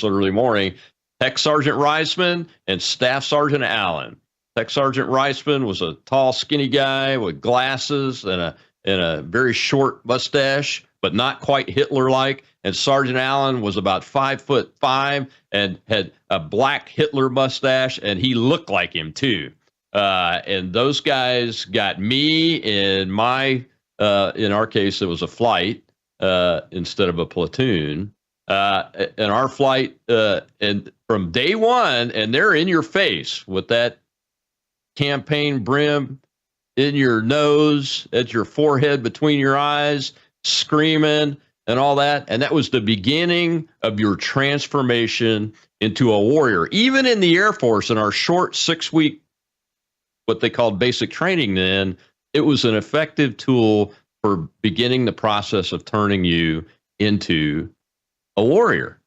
Speaker 5: early morning. Tech Sergeant Reisman and Staff Sergeant Allen. Tech Sergeant Reisman was a tall, skinny guy with glasses and a very short mustache, but not quite Hitler-like. And Sergeant Allen was about 5'5" and had a black Hitler mustache, and he looked like him too. And those guys got me in our case, it was a flight instead of a platoon. And our flight, and from day one, and they're in your face with that campaign brim in your nose, at your forehead, between your eyes, screaming and all that. And that was the beginning of your transformation into a warrior. Even in the Air Force, in our short 6-week, what they called basic training then, it was an effective tool for beginning the process of turning you into a warrior.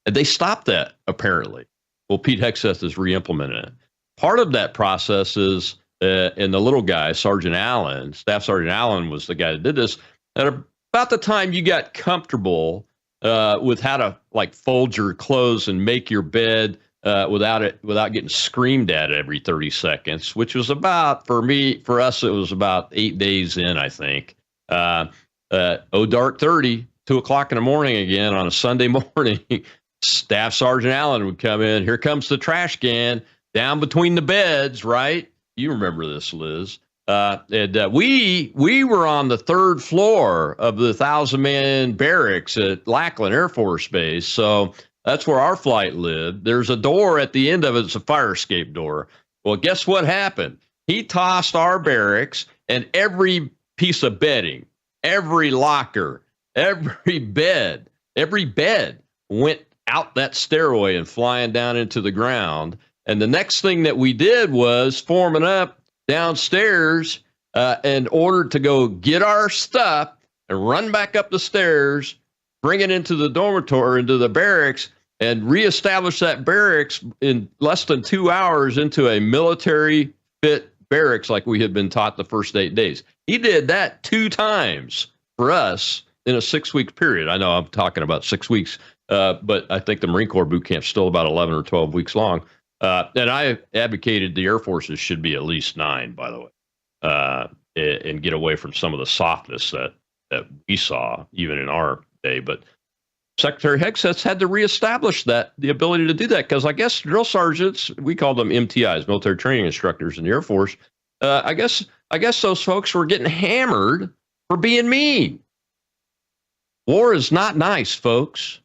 Speaker 5: And they stopped that, apparently. Well, Pete Hegseth is re-implementing it. Part of that process is, and the little guy, Sergeant Allen, Staff Sergeant Allen was the guy that did this. At about the time you got comfortable with how to fold your clothes and make your bed without getting screamed at every 30 seconds, which was about, for us, it was about 8 days in, I think. Dark 30, 2 o'clock in the morning again on a Sunday morning, Staff Sergeant Allen would come in. Here comes the trash can down between the beds, right? You remember this, Liz. And we were on the 3rd floor of the 1,000-man barracks at Lackland Air Force Base. So that's where our flight lived. There's a door at the end of it. It's a fire escape door. Well, guess what happened? He tossed our barracks and every piece of bedding Every locker, every bed went out that stairway and flying down into the ground. And the next thing that we did was forming up downstairs in order to go get our stuff and run back up the stairs, bring it into the dormitory, into the barracks, and reestablish that barracks in less than 2 hours into a military fit barracks like we had been taught the first 8 days. He did that 2 times for us in a 6-week period. I know I'm talking about 6 weeks, but I think the Marine Corps boot camp's still about 11 or 12 weeks long. And I advocated the Air Forces should be at least 9, by the way, and get away from some of the softness that we saw even in our day. But Secretary Hegseth's had to reestablish the ability to do that, because I guess drill sergeants, we call them MTIs, military training instructors in the Air Force. I guess those folks were getting hammered for being mean. War is not nice, folks.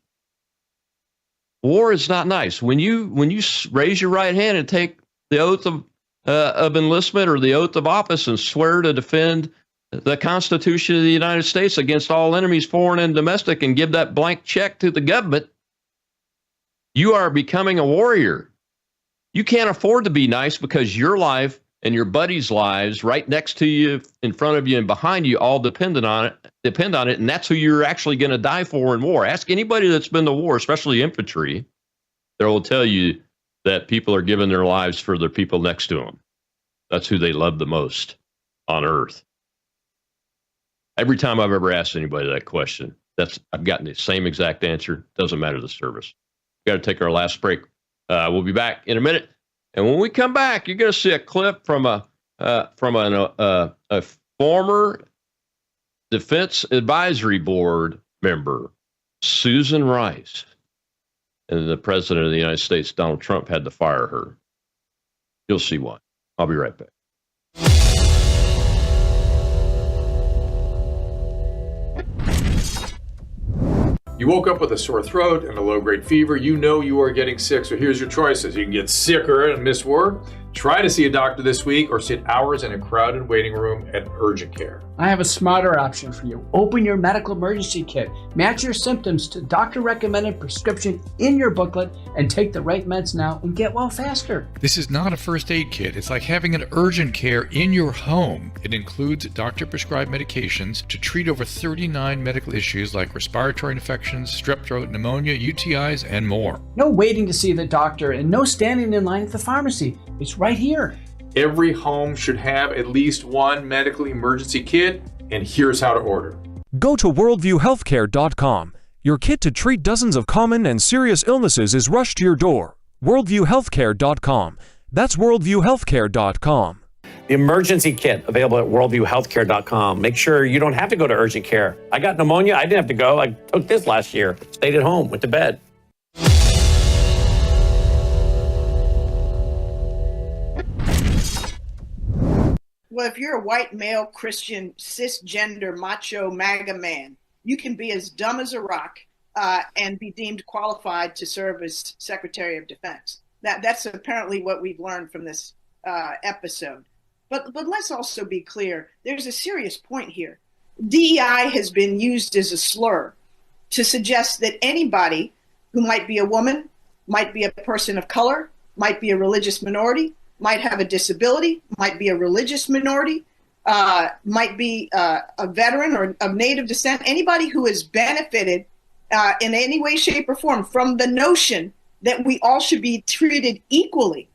Speaker 5: War is not nice. When you raise your right hand and take the oath of enlistment or the oath of office and swear to defend the Constitution of the United States against all enemies, foreign and domestic, and give that blank check to the government, you are becoming a warrior. You can't afford to be nice, because your life and your buddies' lives right next to you, in front of you, and behind you all depend on it, and that's who you're actually going to die for in war. Ask anybody that's been to war, especially infantry. They will tell you that people are giving their lives for their people next to them. That's who they love the most on earth. Every time I've ever asked anybody that question, I've gotten the same exact answer. Doesn't matter the service. We've got to take our last break. We'll be back in a minute, and when we come back, you're going to see a clip from a former Defense Advisory Board member, Susan Rice, and the President of the United States, Donald Trump, had to fire her. You'll see why. I'll be right back.
Speaker 11: You woke up with a sore throat and a low-grade fever. You know you are getting sick, so here's your choices. You can get sicker and miss work, try to see a doctor this week, or sit hours in a crowded waiting room at urgent care.
Speaker 12: I have a smarter option for you. Open your medical emergency kit. Match your symptoms to doctor-recommended prescription in your booklet and take the right meds now and get well faster.
Speaker 13: This is not a first aid kit. It's like having an urgent care in your home. It includes doctor-prescribed medications to treat over 39 medical issues like respiratory infections, strep throat, pneumonia, UTIs, and more.
Speaker 12: No waiting to see the doctor and no standing in line at the pharmacy. It's right here.
Speaker 11: Every home should have at least one medical emergency kit, and here's how to order.
Speaker 14: Go to worldviewhealthcare.com. Your kit to treat dozens of common and serious illnesses is rushed to your door. worldviewhealthcare.com. That's worldviewhealthcare.com.
Speaker 1: The emergency kit available at worldviewhealthcare.com. Make sure you don't have to go to urgent care. I got pneumonia. I didn't have to go. I took this last year. Stayed at home, went to bed.
Speaker 15: Well, if you're a white male Christian cisgender macho MAGA man, you can be as dumb as a rock and be deemed qualified to serve as Secretary of Defense. That's apparently what we've learned from this episode. But let's also be clear. There's a serious point here. DEI has been used as a slur to suggest that anybody who might be a woman, might be a person of color, might be a religious minority, might have a disability, might be a religious minority, might be a veteran or of Native descent, anybody who has benefited in any way, shape, or form from the notion that we all should be treated equally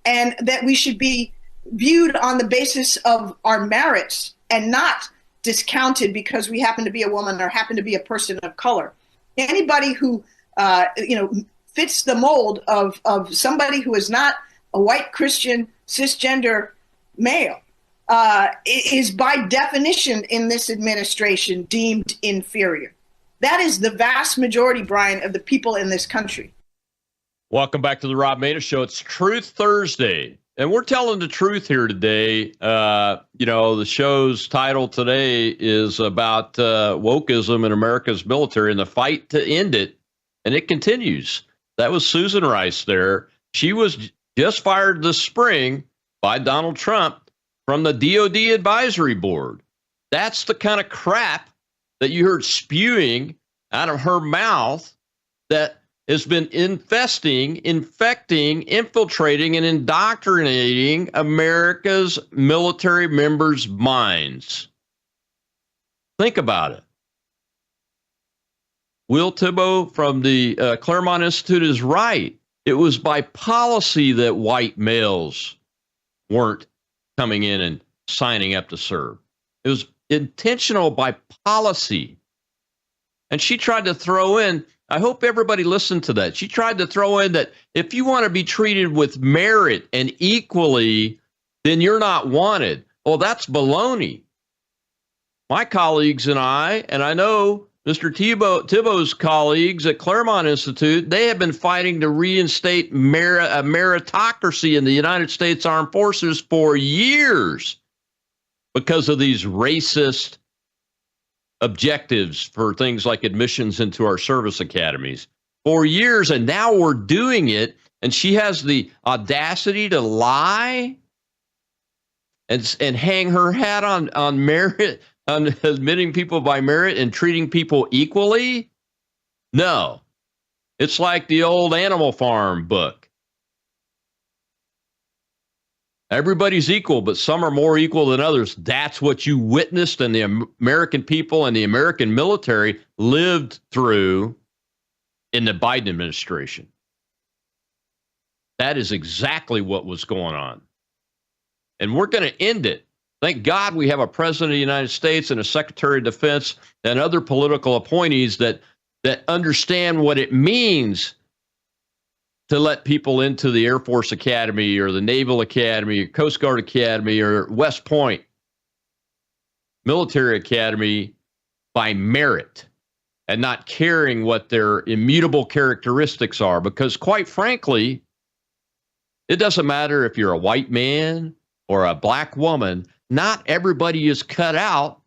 Speaker 15: and that we should be viewed on the basis of our merits and not discounted because we happen to be a woman or happen to be a person of color. Anybody who fits the mold of somebody who is not a white Christian cisgender male is by definition in this administration deemed inferior. That is the vast majority, Brian, of the people in this country.
Speaker 5: Welcome back to the Rob Maness Show. It's Truth Thursday, and we're telling the truth here today. The show's title today is about wokeism in America's military and the fight to end it, and it continues. That was Susan Rice there. She was just fired this spring by Donald Trump from the DOD Advisory Board. That's the kind of crap that you heard spewing out of her mouth that has been infecting, infiltrating, and indoctrinating America's military members' minds. Think about it. Will Thibault from the Claremont Institute is right. It was by policy that white males weren't coming in and signing up to serve. It was intentional by policy. And she tried to throw in, I hope everybody listened to that. She tried to throw in that if you want to be treated with merit and equally, then you're not wanted. Well, that's baloney. My colleagues and I know Mr. Thibault's colleagues at Claremont Institute, they have been fighting to reinstate a meritocracy in the United States Armed Forces for years because of these racist objectives for things like admissions into our service academies. For years, and now we're doing it, and she has the audacity to lie and hang her hat on merit, on admitting people by merit and treating people equally? No. It's like the old Animal Farm book. Everybody's equal, but some are more equal than others. That's what you witnessed and the American people and the American military lived through in the Biden administration. That is exactly what was going on. And we're going to end it. Thank God we have a president of the United States and a secretary of defense and other political appointees that understand what it means to let people into the Air Force Academy or the Naval Academy or Coast Guard Academy or West Point Military Academy by merit and not caring what their immutable characteristics are. Because quite frankly, it doesn't matter if you're a white man or a black woman. Not everybody is cut out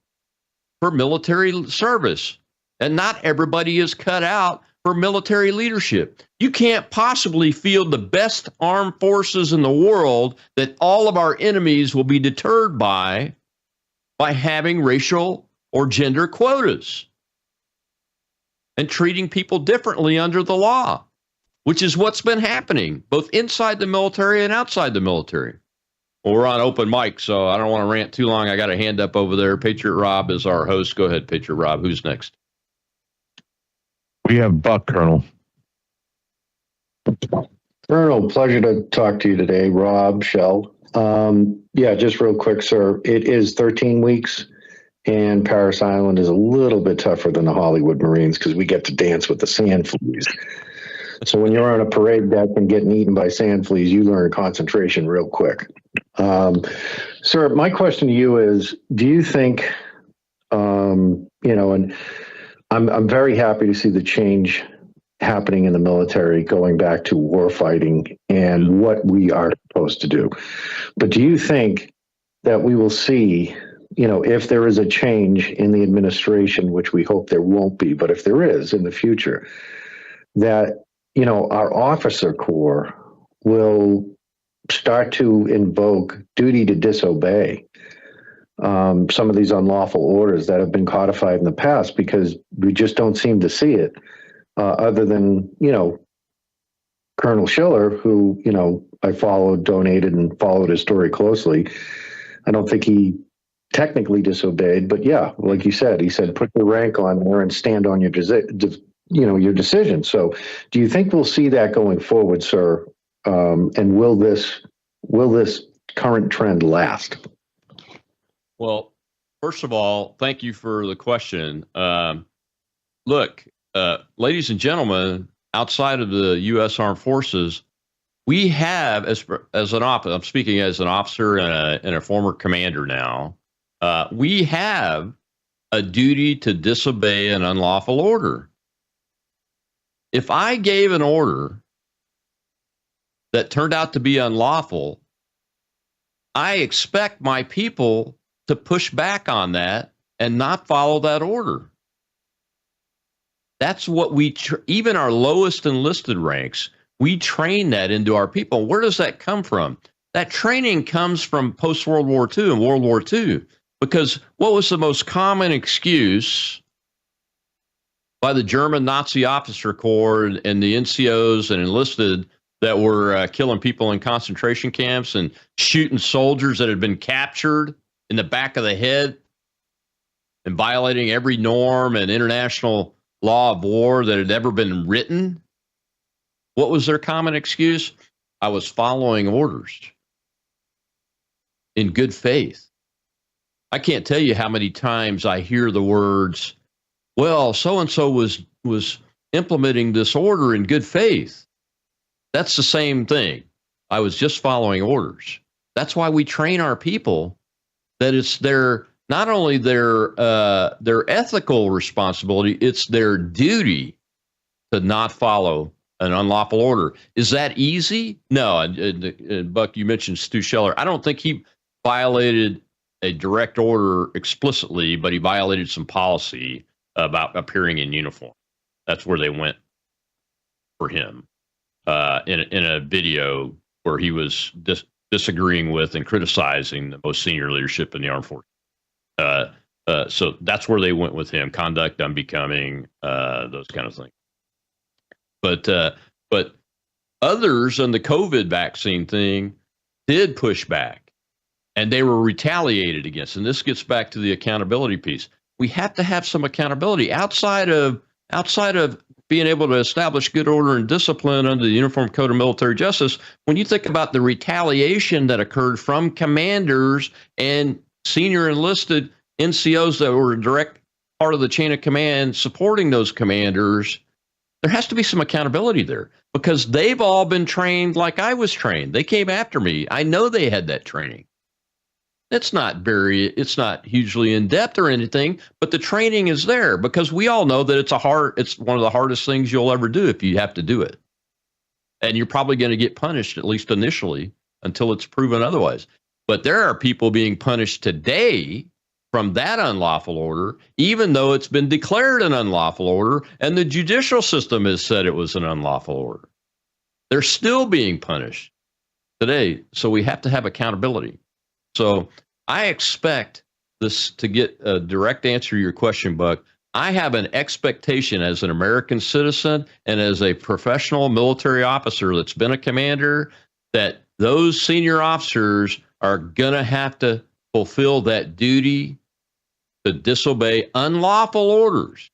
Speaker 5: for military service, and not everybody is cut out for military leadership. You can't possibly field the best armed forces in the world that all of our enemies will be deterred by having racial or gender quotas and treating people differently under the law, which is what's been happening both inside the military and outside the military. Well, we're on open mic, so I don't want to rant too long. I got a hand up over there. Patriot Rob is our host. Go ahead, Patriot Rob. Who's next?
Speaker 8: We have Buck, Colonel.
Speaker 16: Colonel, pleasure to talk to you today. Rob, Shell. Yeah, just real quick, sir. It is 13 weeks, and Paris Island is a little bit tougher than the Hollywood Marines because we get to dance with the sand fleas. So when you're on a parade deck and getting eaten by sand fleas, you learn concentration real quick. Sir, my question to you is, do you think, and I'm very happy to see the change happening in the military, going back to war fighting and what we are supposed to do. But do you think that we will see, if there is a change in the administration, which we hope there won't be, but if there is in the future, that, our officer corps will start to invoke duty to disobey some of these unlawful orders that have been codified in the past, because we just don't seem to see it other than, Colonel Schiller, who, I donated and followed his story closely. I don't think he technically disobeyed, but yeah, like you said, he said, put your rank on there and stand on your decision. So do you think we'll see that going forward, sir? And will this current trend last?
Speaker 5: Well, first of all, thank you for the question. Look, ladies and gentlemen, outside of the U.S. Armed Forces, we have, as an officer, I'm speaking as an officer and a former commander now, we have a duty to disobey an unlawful order. If I gave an order that turned out to be unlawful, I expect my people to push back on that and not follow that order. That's what even our lowest enlisted ranks, we train that into our people. Where does that come from? That training comes from post-World War II and World War II. Because what was the most common excuse by the German Nazi officer corps and the NCOs and enlisted that were killing people in concentration camps and shooting soldiers that had been captured in the back of the head and violating every norm and international law of war that had ever been written? What was their common excuse? I was following orders in good faith. I can't tell you how many times I hear the words, well, so-and-so was implementing this order in good faith. That's the same thing. I was just following orders. That's why we train our people that it's not only their ethical responsibility, it's their duty to not follow an unlawful order. Is that easy? No. And Buck, you mentioned Stu Scheller. I don't think he violated a direct order explicitly, but he violated some policy about appearing in uniform. That's where they went for him in a video where he was disagreeing with and criticizing the most senior leadership in the armed forces. So that's where they went with him: conduct unbecoming, those kind of things. But others on the COVID vaccine thing did push back, and they were retaliated against. And this gets back to the accountability piece. We have to have some accountability outside of being able to establish good order and discipline under the Uniform Code of Military Justice. When you think about the retaliation that occurred from commanders and senior enlisted NCOs that were a direct part of the chain of command supporting those commanders, there has to be some accountability there, because they've all been trained like I was trained. They came after me. I know they had that training. It's not hugely in depth or anything, but the training is there, because we all know that it's one of the hardest things you'll ever do if you have to do it. And you're probably going to get punished, at least initially, until it's proven otherwise. But there are people being punished today from that unlawful order, even though it's been declared an unlawful order and the judicial system has said it was an unlawful order. They're still being punished today. So we have to have accountability. So I expect this to get a direct answer to your question, Buck. I have an expectation as an American citizen and as a professional military officer that's been a commander that those senior officers are going to have to fulfill that duty to disobey unlawful orders.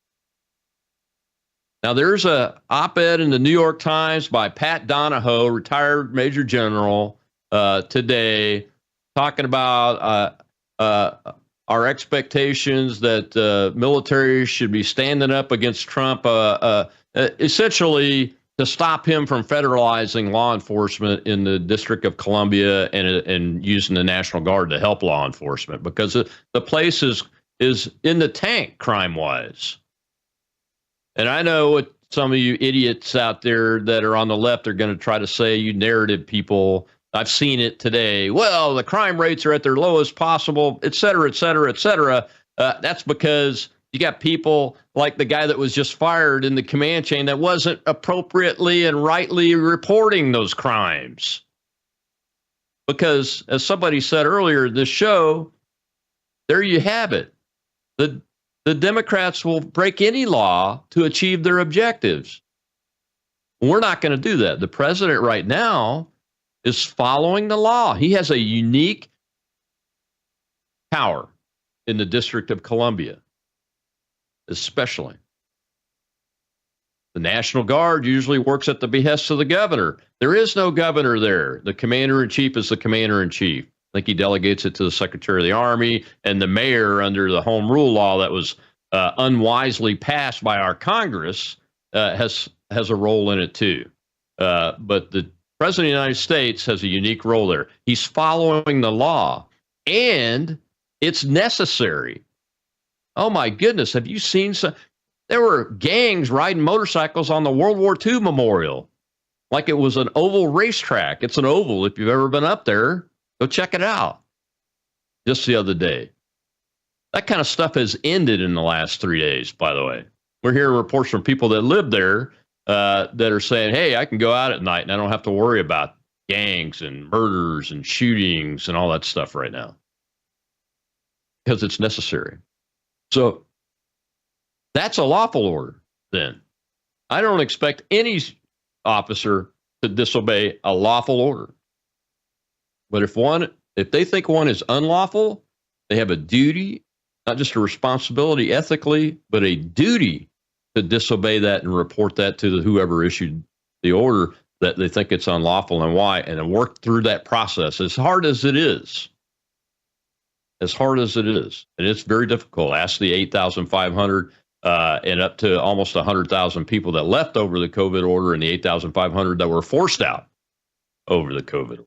Speaker 5: Now, there's a op-ed in the New York Times by Pat Donahoe, retired Major General, today, talking about our expectations that military should be standing up against Trump, essentially to stop him from federalizing law enforcement in the District of Columbia and using the National Guard to help law enforcement, because the place is in the tank crime-wise. And I know what some of you idiots out there that are on the left are going to try to say, you narrative people. I've seen it today. Well, the crime rates are at their lowest possible, et cetera, et cetera, et cetera. That's because you got people like the guy that was just fired in the command chain that wasn't appropriately and rightly reporting those crimes. Because, as somebody said earlier in this show, there you have it. The Democrats will break any law to achieve their objectives. We're not going to do that. The president right now is following the law. He has a unique power in the District of Columbia, especially. The National Guard usually works at the behest of the governor. There is no governor there. The commander-in-chief is the commander-in-chief. I think he delegates it to the Secretary of the Army, and the mayor, under the Home Rule law that was unwisely passed by our Congress, has a role in it too. But the President of the United States has a unique role there. He's following the law, and it's necessary. Oh my goodness, have you seen some? There were gangs riding motorcycles on the World War II memorial like it was an oval racetrack. It's an oval. If you've ever been up there, go check it out. Just the other day. That kind of stuff has ended in the last 3 days, by the way. We're hearing reports from people that live there that are saying, hey, I can go out at night and I don't have to worry about gangs and murders and shootings and all that stuff right now. because it's necessary. So that's a lawful order then. I don't expect any officer to disobey a lawful order. But if they think one is unlawful, they have a duty, not just a responsibility ethically, but a duty to disobey that and report that to whoever issued the order that they think it's unlawful and why, and then work through that process as hard as it is. As hard as it is. And it's very difficult. Ask the 8,500 and up to almost 100,000 people that left over the COVID order and the 8,500 that were forced out over the COVID order.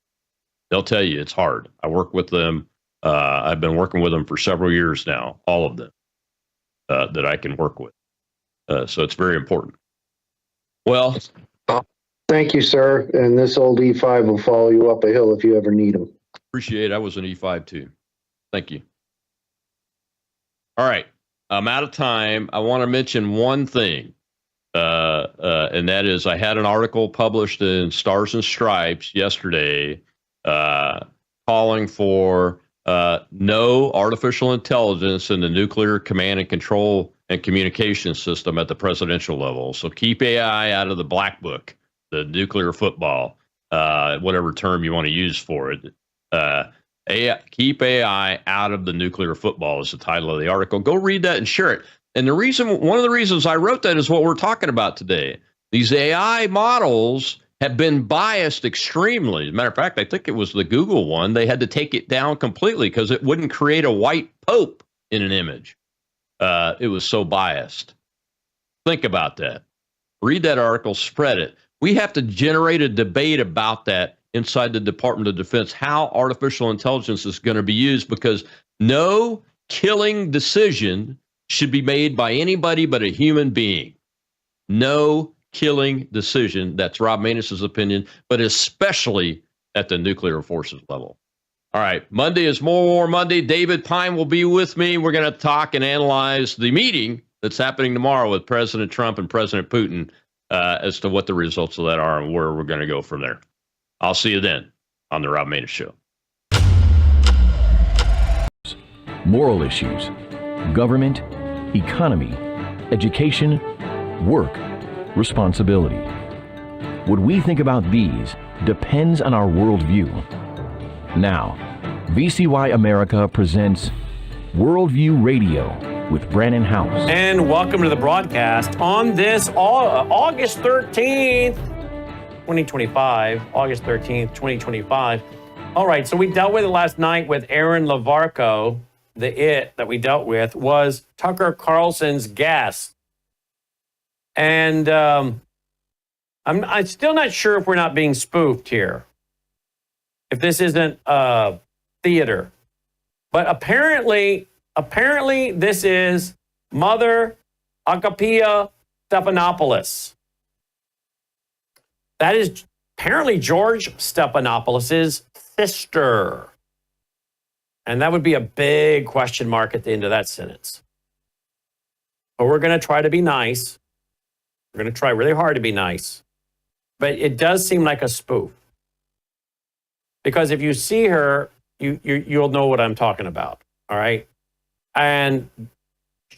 Speaker 5: They'll tell you it's hard. I work with them. I've been working with them for several years now, all of them that I can work with. So it's very important. Well,
Speaker 16: thank you, sir. And this old E5 will follow you up a hill if you ever need them.
Speaker 5: Appreciate it. I was an E5 too. Thank you. All right. I'm out of time. I want to mention one thing, and that is I had an article published in Stars and Stripes yesterday calling for no artificial intelligence in the nuclear command and control and communication system at the presidential level. So keep AI out of the black book, the nuclear football, whatever term you want to use for it. Keep AI out of the nuclear football is the title of the article. Go read that and share it. And one of the reasons I wrote that is what we're talking about today. These AI models have been biased extremely. As a matter of fact, I think it was the Google one. They had to take it down completely because it wouldn't create a white pope in an image. It was so biased. Think about that. Read that article, spread it. We have to generate a debate about that inside the Department of Defense, how artificial intelligence is going to be used, because no killing decision should be made by anybody but a human being. No killing decision. That's Rob Maness's opinion, but especially at the nuclear forces level. All right. Monday is More War Monday. David Pine will be with me. We're going to talk and analyze the meeting that's happening tomorrow with President Trump and President Putin as to what the results of that are and where we're going to go from there. I'll see you then on the Rob Maness Show.
Speaker 17: Moral issues, government, economy, education, work, responsibility. What we think about these depends on our worldview. Now, VCY America presents Worldview Radio with Brannon House.
Speaker 1: And welcome to the broadcast on this August 13th, 2025. August 13th, 2025. All right, so we dealt with it last night with Aaron Lavarco. That we dealt with was Tucker Carlson's guest. And I'm still not sure if we're not being spoofed here. If this isn't theater. But apparently this is Mother Agapia Stephanopoulos. That is apparently George Stephanopoulos' sister. And that would be a big question mark at the end of that sentence. But we're going to try to be nice. We're going to try really hard to be nice. But it does seem like a spoof. Because if you see her, you'll know what I'm talking about. All right? And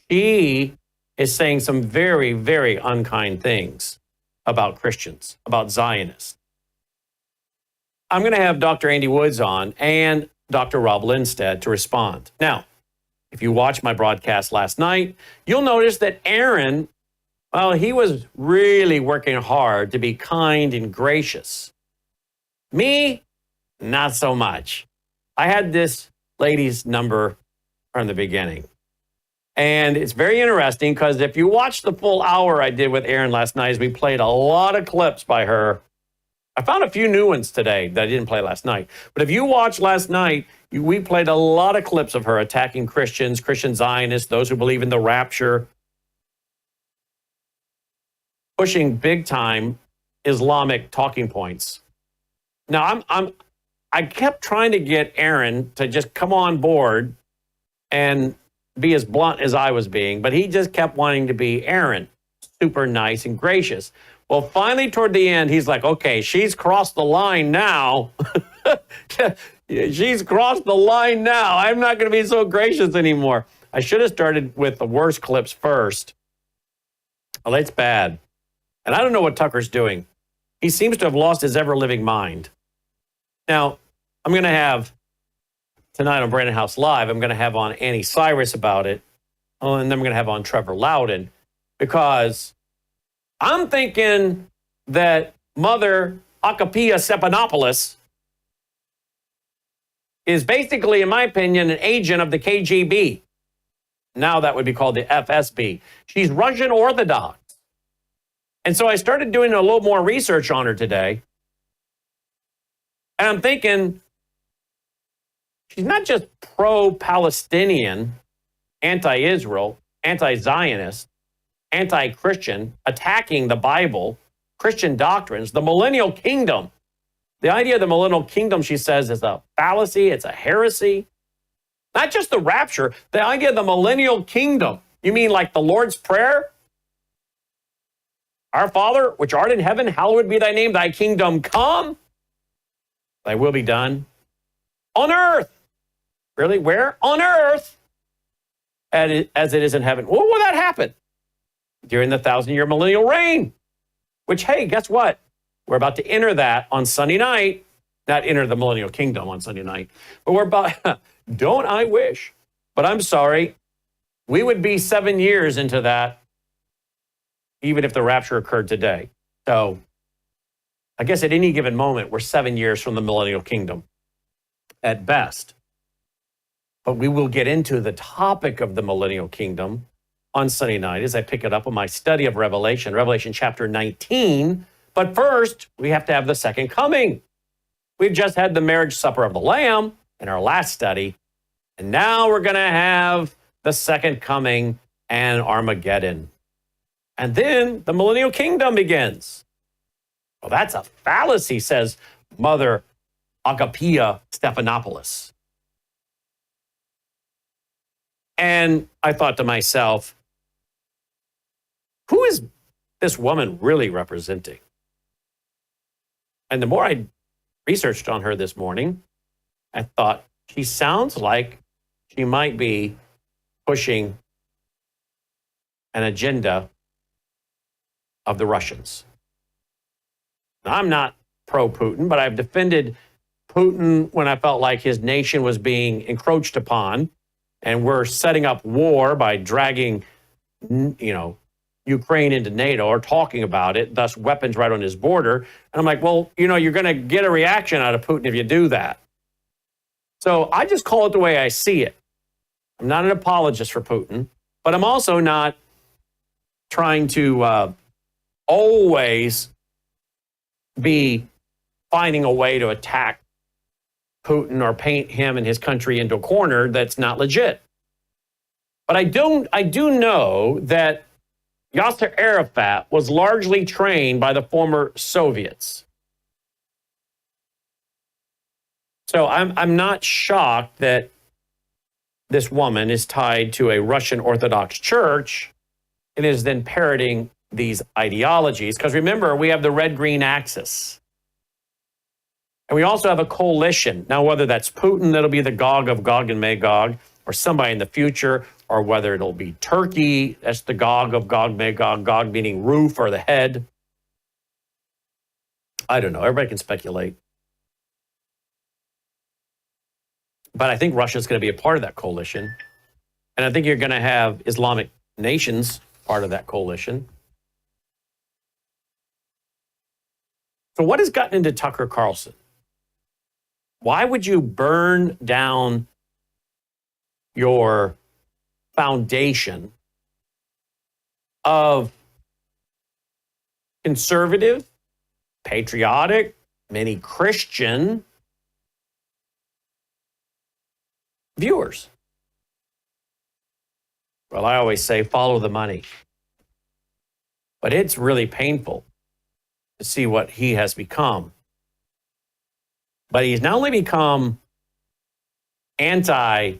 Speaker 1: she is saying some very, very unkind things about Christians, about Zionists. I'm going to have Dr. Andy Woods on and Dr. Rob Lindstedt to respond. Now, if you watched my broadcast last night, you'll notice that Aaron, well, he was really working hard to be kind and gracious. Me, not so much. I had this lady's number from the beginning. And it's very interesting because if you watch the full hour I did with Aaron last night, we played a lot of clips by her. I found a few new ones today that I didn't play last night. But if you watched last night, we played a lot of clips of her attacking Christians, Christian Zionists, those who believe in the rapture, pushing big time Islamic talking points. Now, I kept trying to get Aaron to just come on board and be as blunt as I was being, but he just kept wanting to be Aaron, super nice and gracious. Well, finally, toward the end, he's like, okay, she's crossed the line now. She's crossed the line now. I'm not going to be so gracious anymore. I should have started with the worst clips first. Well, it's bad. And I don't know what Tucker's doing. He seems to have lost his ever-living mind. Now, I'm going to have, tonight on Brandon House Live, I'm going to have on Annie Cyrus about it. Oh, and then I'm going to have on Trevor Loudon, because I'm thinking that Mother Akapia Stepanopoulos is basically, in my opinion, an agent of the KGB. Now that would be called the FSB. She's Russian Orthodox. And so I started doing a little more research on her today. And I'm thinking, she's not just pro-Palestinian, anti-Israel, anti-Zionist, anti-Christian, attacking the Bible, Christian doctrines, the millennial kingdom. The idea of the millennial kingdom, she says, is a fallacy. It's a heresy. Not just the rapture, the idea of the millennial kingdom. You mean like the Lord's Prayer? Our Father, which art in heaven, hallowed be thy name. Thy kingdom come. Thy will be done on earth. Really? Where? On earth. As it is in heaven. When will that happen? During the 1,000-year millennial reign. Which, hey, guess what? We're about to enter that on Sunday night. Not enter the millennial kingdom on Sunday night. But we're about, don't I wish. But I'm sorry. We would be 7 years into that, even if the rapture occurred today. So I guess at any given moment, we're 7 years from the millennial kingdom at best. But we will get into the topic of the millennial kingdom on Sunday night as I pick it up on my study of Revelation chapter 19. But first, we have to have the second coming. We've just had the marriage supper of the Lamb in our last study. And now we're going to have the second coming and Armageddon. And then the millennial kingdom begins. Well, that's a fallacy, says Mother Agapia Stephanopoulos. And I thought to myself, who is this woman really representing? And the more I researched on her this morning, I thought she sounds like she might be pushing an agenda of the Russians. Now, I'm not pro-Putin, but I've defended Putin when I felt like his nation was being encroached upon, and we're setting up war by dragging, Ukraine into NATO or talking about it, thus weapons right on his border. And I'm like, well, you're going to get a reaction out of Putin if you do that. So I just call it the way I see it. I'm not an apologist for Putin, but I'm also not trying to always be finding a way to attack Putin or paint him and his country into a corner that's not legit. But I do know that Yasser Arafat was largely trained by the former Soviets. So I'm not shocked that this woman is tied to a Russian Orthodox church and is then parroting these ideologies. Because remember, we have the red-green axis. And we also have a coalition. Now, whether that's Putin, that'll be the Gog of Gog and Magog, or somebody in the future, or whether it'll be Turkey, that's the Gog of Gog, Magog, Gog meaning roof or the head. I don't know. Everybody can speculate. But I think Russia's going to be a part of that coalition. And I think you're going to have Islamic nations part of that coalition. So what has gotten into Tucker Carlson? Why would you burn down your foundation of conservative, patriotic, many Christian viewers? Well, I always say follow the money. But it's really painful to see what he has become. But he's not only become anti-Israel,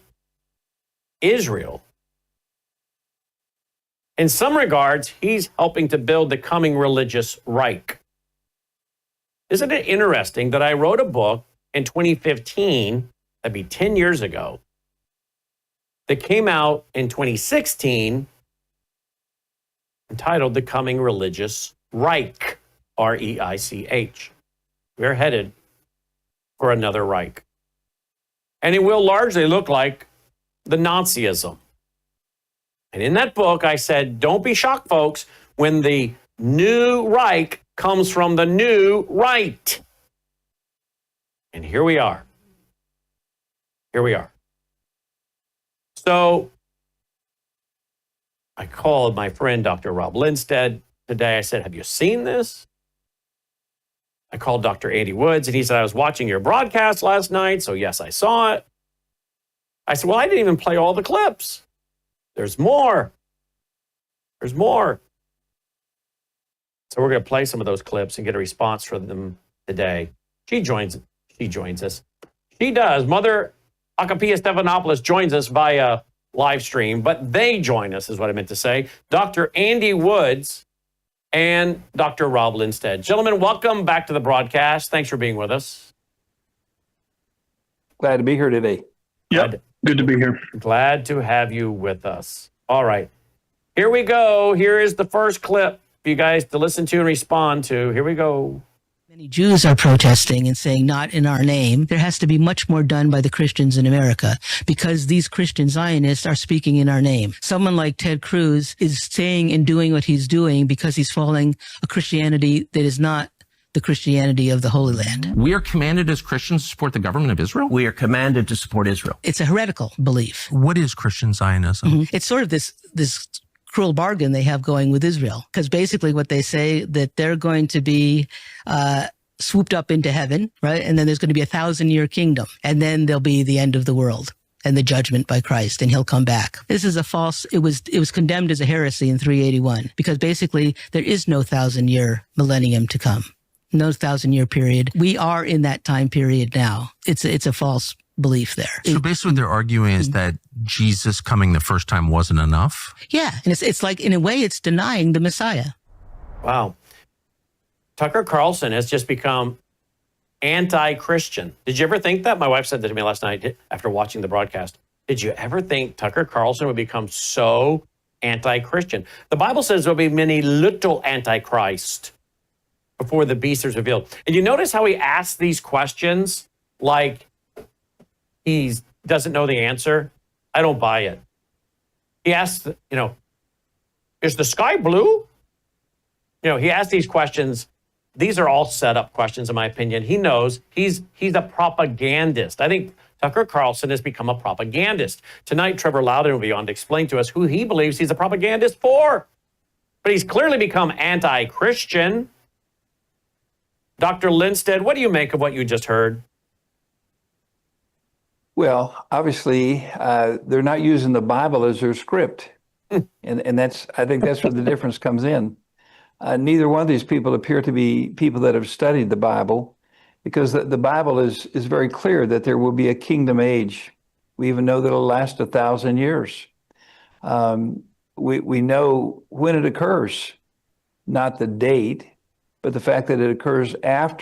Speaker 1: In some regards, he's helping to build the coming religious Reich. Isn't it interesting that I wrote a book in 2015, that'd be 10 years ago, that came out in 2016 entitled The Coming Religious Reich, R-E-I-C-H. We're headed for another Reich. And it will largely look like the Nazism. And in that book, I said, don't be shocked, folks, when the new Reich comes from the new right. And here we are. Here we are. So I called my friend, Dr. Rob Lindstedt, today. I said, have you seen this? I called Dr. Andy Woods, and he said, I was watching your broadcast last night, so yes, I saw it. I said, well, I didn't even play all the clips. There's more. There's more. So we're going to play some of those clips and get a response from them today. She joins us. She does. Mother Akapia Stephanopoulos joins us via live stream, but they join us is what I meant to say. Dr. Andy Woods and Dr. Rob Lindstedt. Gentlemen, welcome back to the broadcast. Thanks for being with us.
Speaker 18: Glad to be here today.
Speaker 1: Yep.
Speaker 18: Good to be here.
Speaker 1: Glad to have you with us. All right. Here we go. Here is the first clip for you guys to listen to and respond to. Here we go.
Speaker 19: Many Jews are protesting and saying, not in our name. There has to be much more done by the Christians in America because these Christian Zionists are speaking in our name. Someone like Ted Cruz is saying and doing what he's doing because he's following a Christianity that is not the Christianity of the Holy Land.
Speaker 20: We are commanded as Christians to support the government of Israel? We are commanded to support Israel.
Speaker 19: It's a heretical belief.
Speaker 20: What is Christian Zionism?
Speaker 19: Mm-hmm. It's sort of this cruel bargain they have going with Israel, because basically what they say that they're going to be swooped up into heaven, right? And then there's going to be 1,000-year kingdom, and then there'll be the end of the world and the judgment by Christ, and he'll come back. This is a false, it was condemned as a heresy in 381, because basically there is no 1,000-year millennium to come. No 1,000-year period. We are in that time period now. It's a false belief there.
Speaker 20: So basically what they're arguing is that Jesus coming the first time wasn't enough?
Speaker 19: Yeah, and it's like, in a way, it's denying the Messiah.
Speaker 1: Wow. Tucker Carlson has just become anti-Christian. Did you ever think that? My wife said that to me last night after watching the broadcast. Did you ever think Tucker Carlson would become so anti-Christian? The Bible says there'll be many little antichrist before the beast is revealed. And you notice how he asks these questions like he doesn't know the answer? I don't buy it. He asks, is the sky blue? He asks these questions. These are all set up questions, in my opinion. He knows he's a propagandist. I think Tucker Carlson has become a propagandist. Tonight, Trevor Loudon will be on to explain to us who he believes he's a propagandist for. But he's clearly become anti-Christian. Dr. Lindstedt, what do you make of what you just heard?
Speaker 18: Well, obviously, they're not using the Bible as their script. and I think that's where the difference comes in. Neither one of these people appear to be people that have studied the Bible, because the Bible is very clear that there will be a kingdom age. We even know that it'll last 1,000 years. We know when it occurs, not the date, but the fact that it occurs after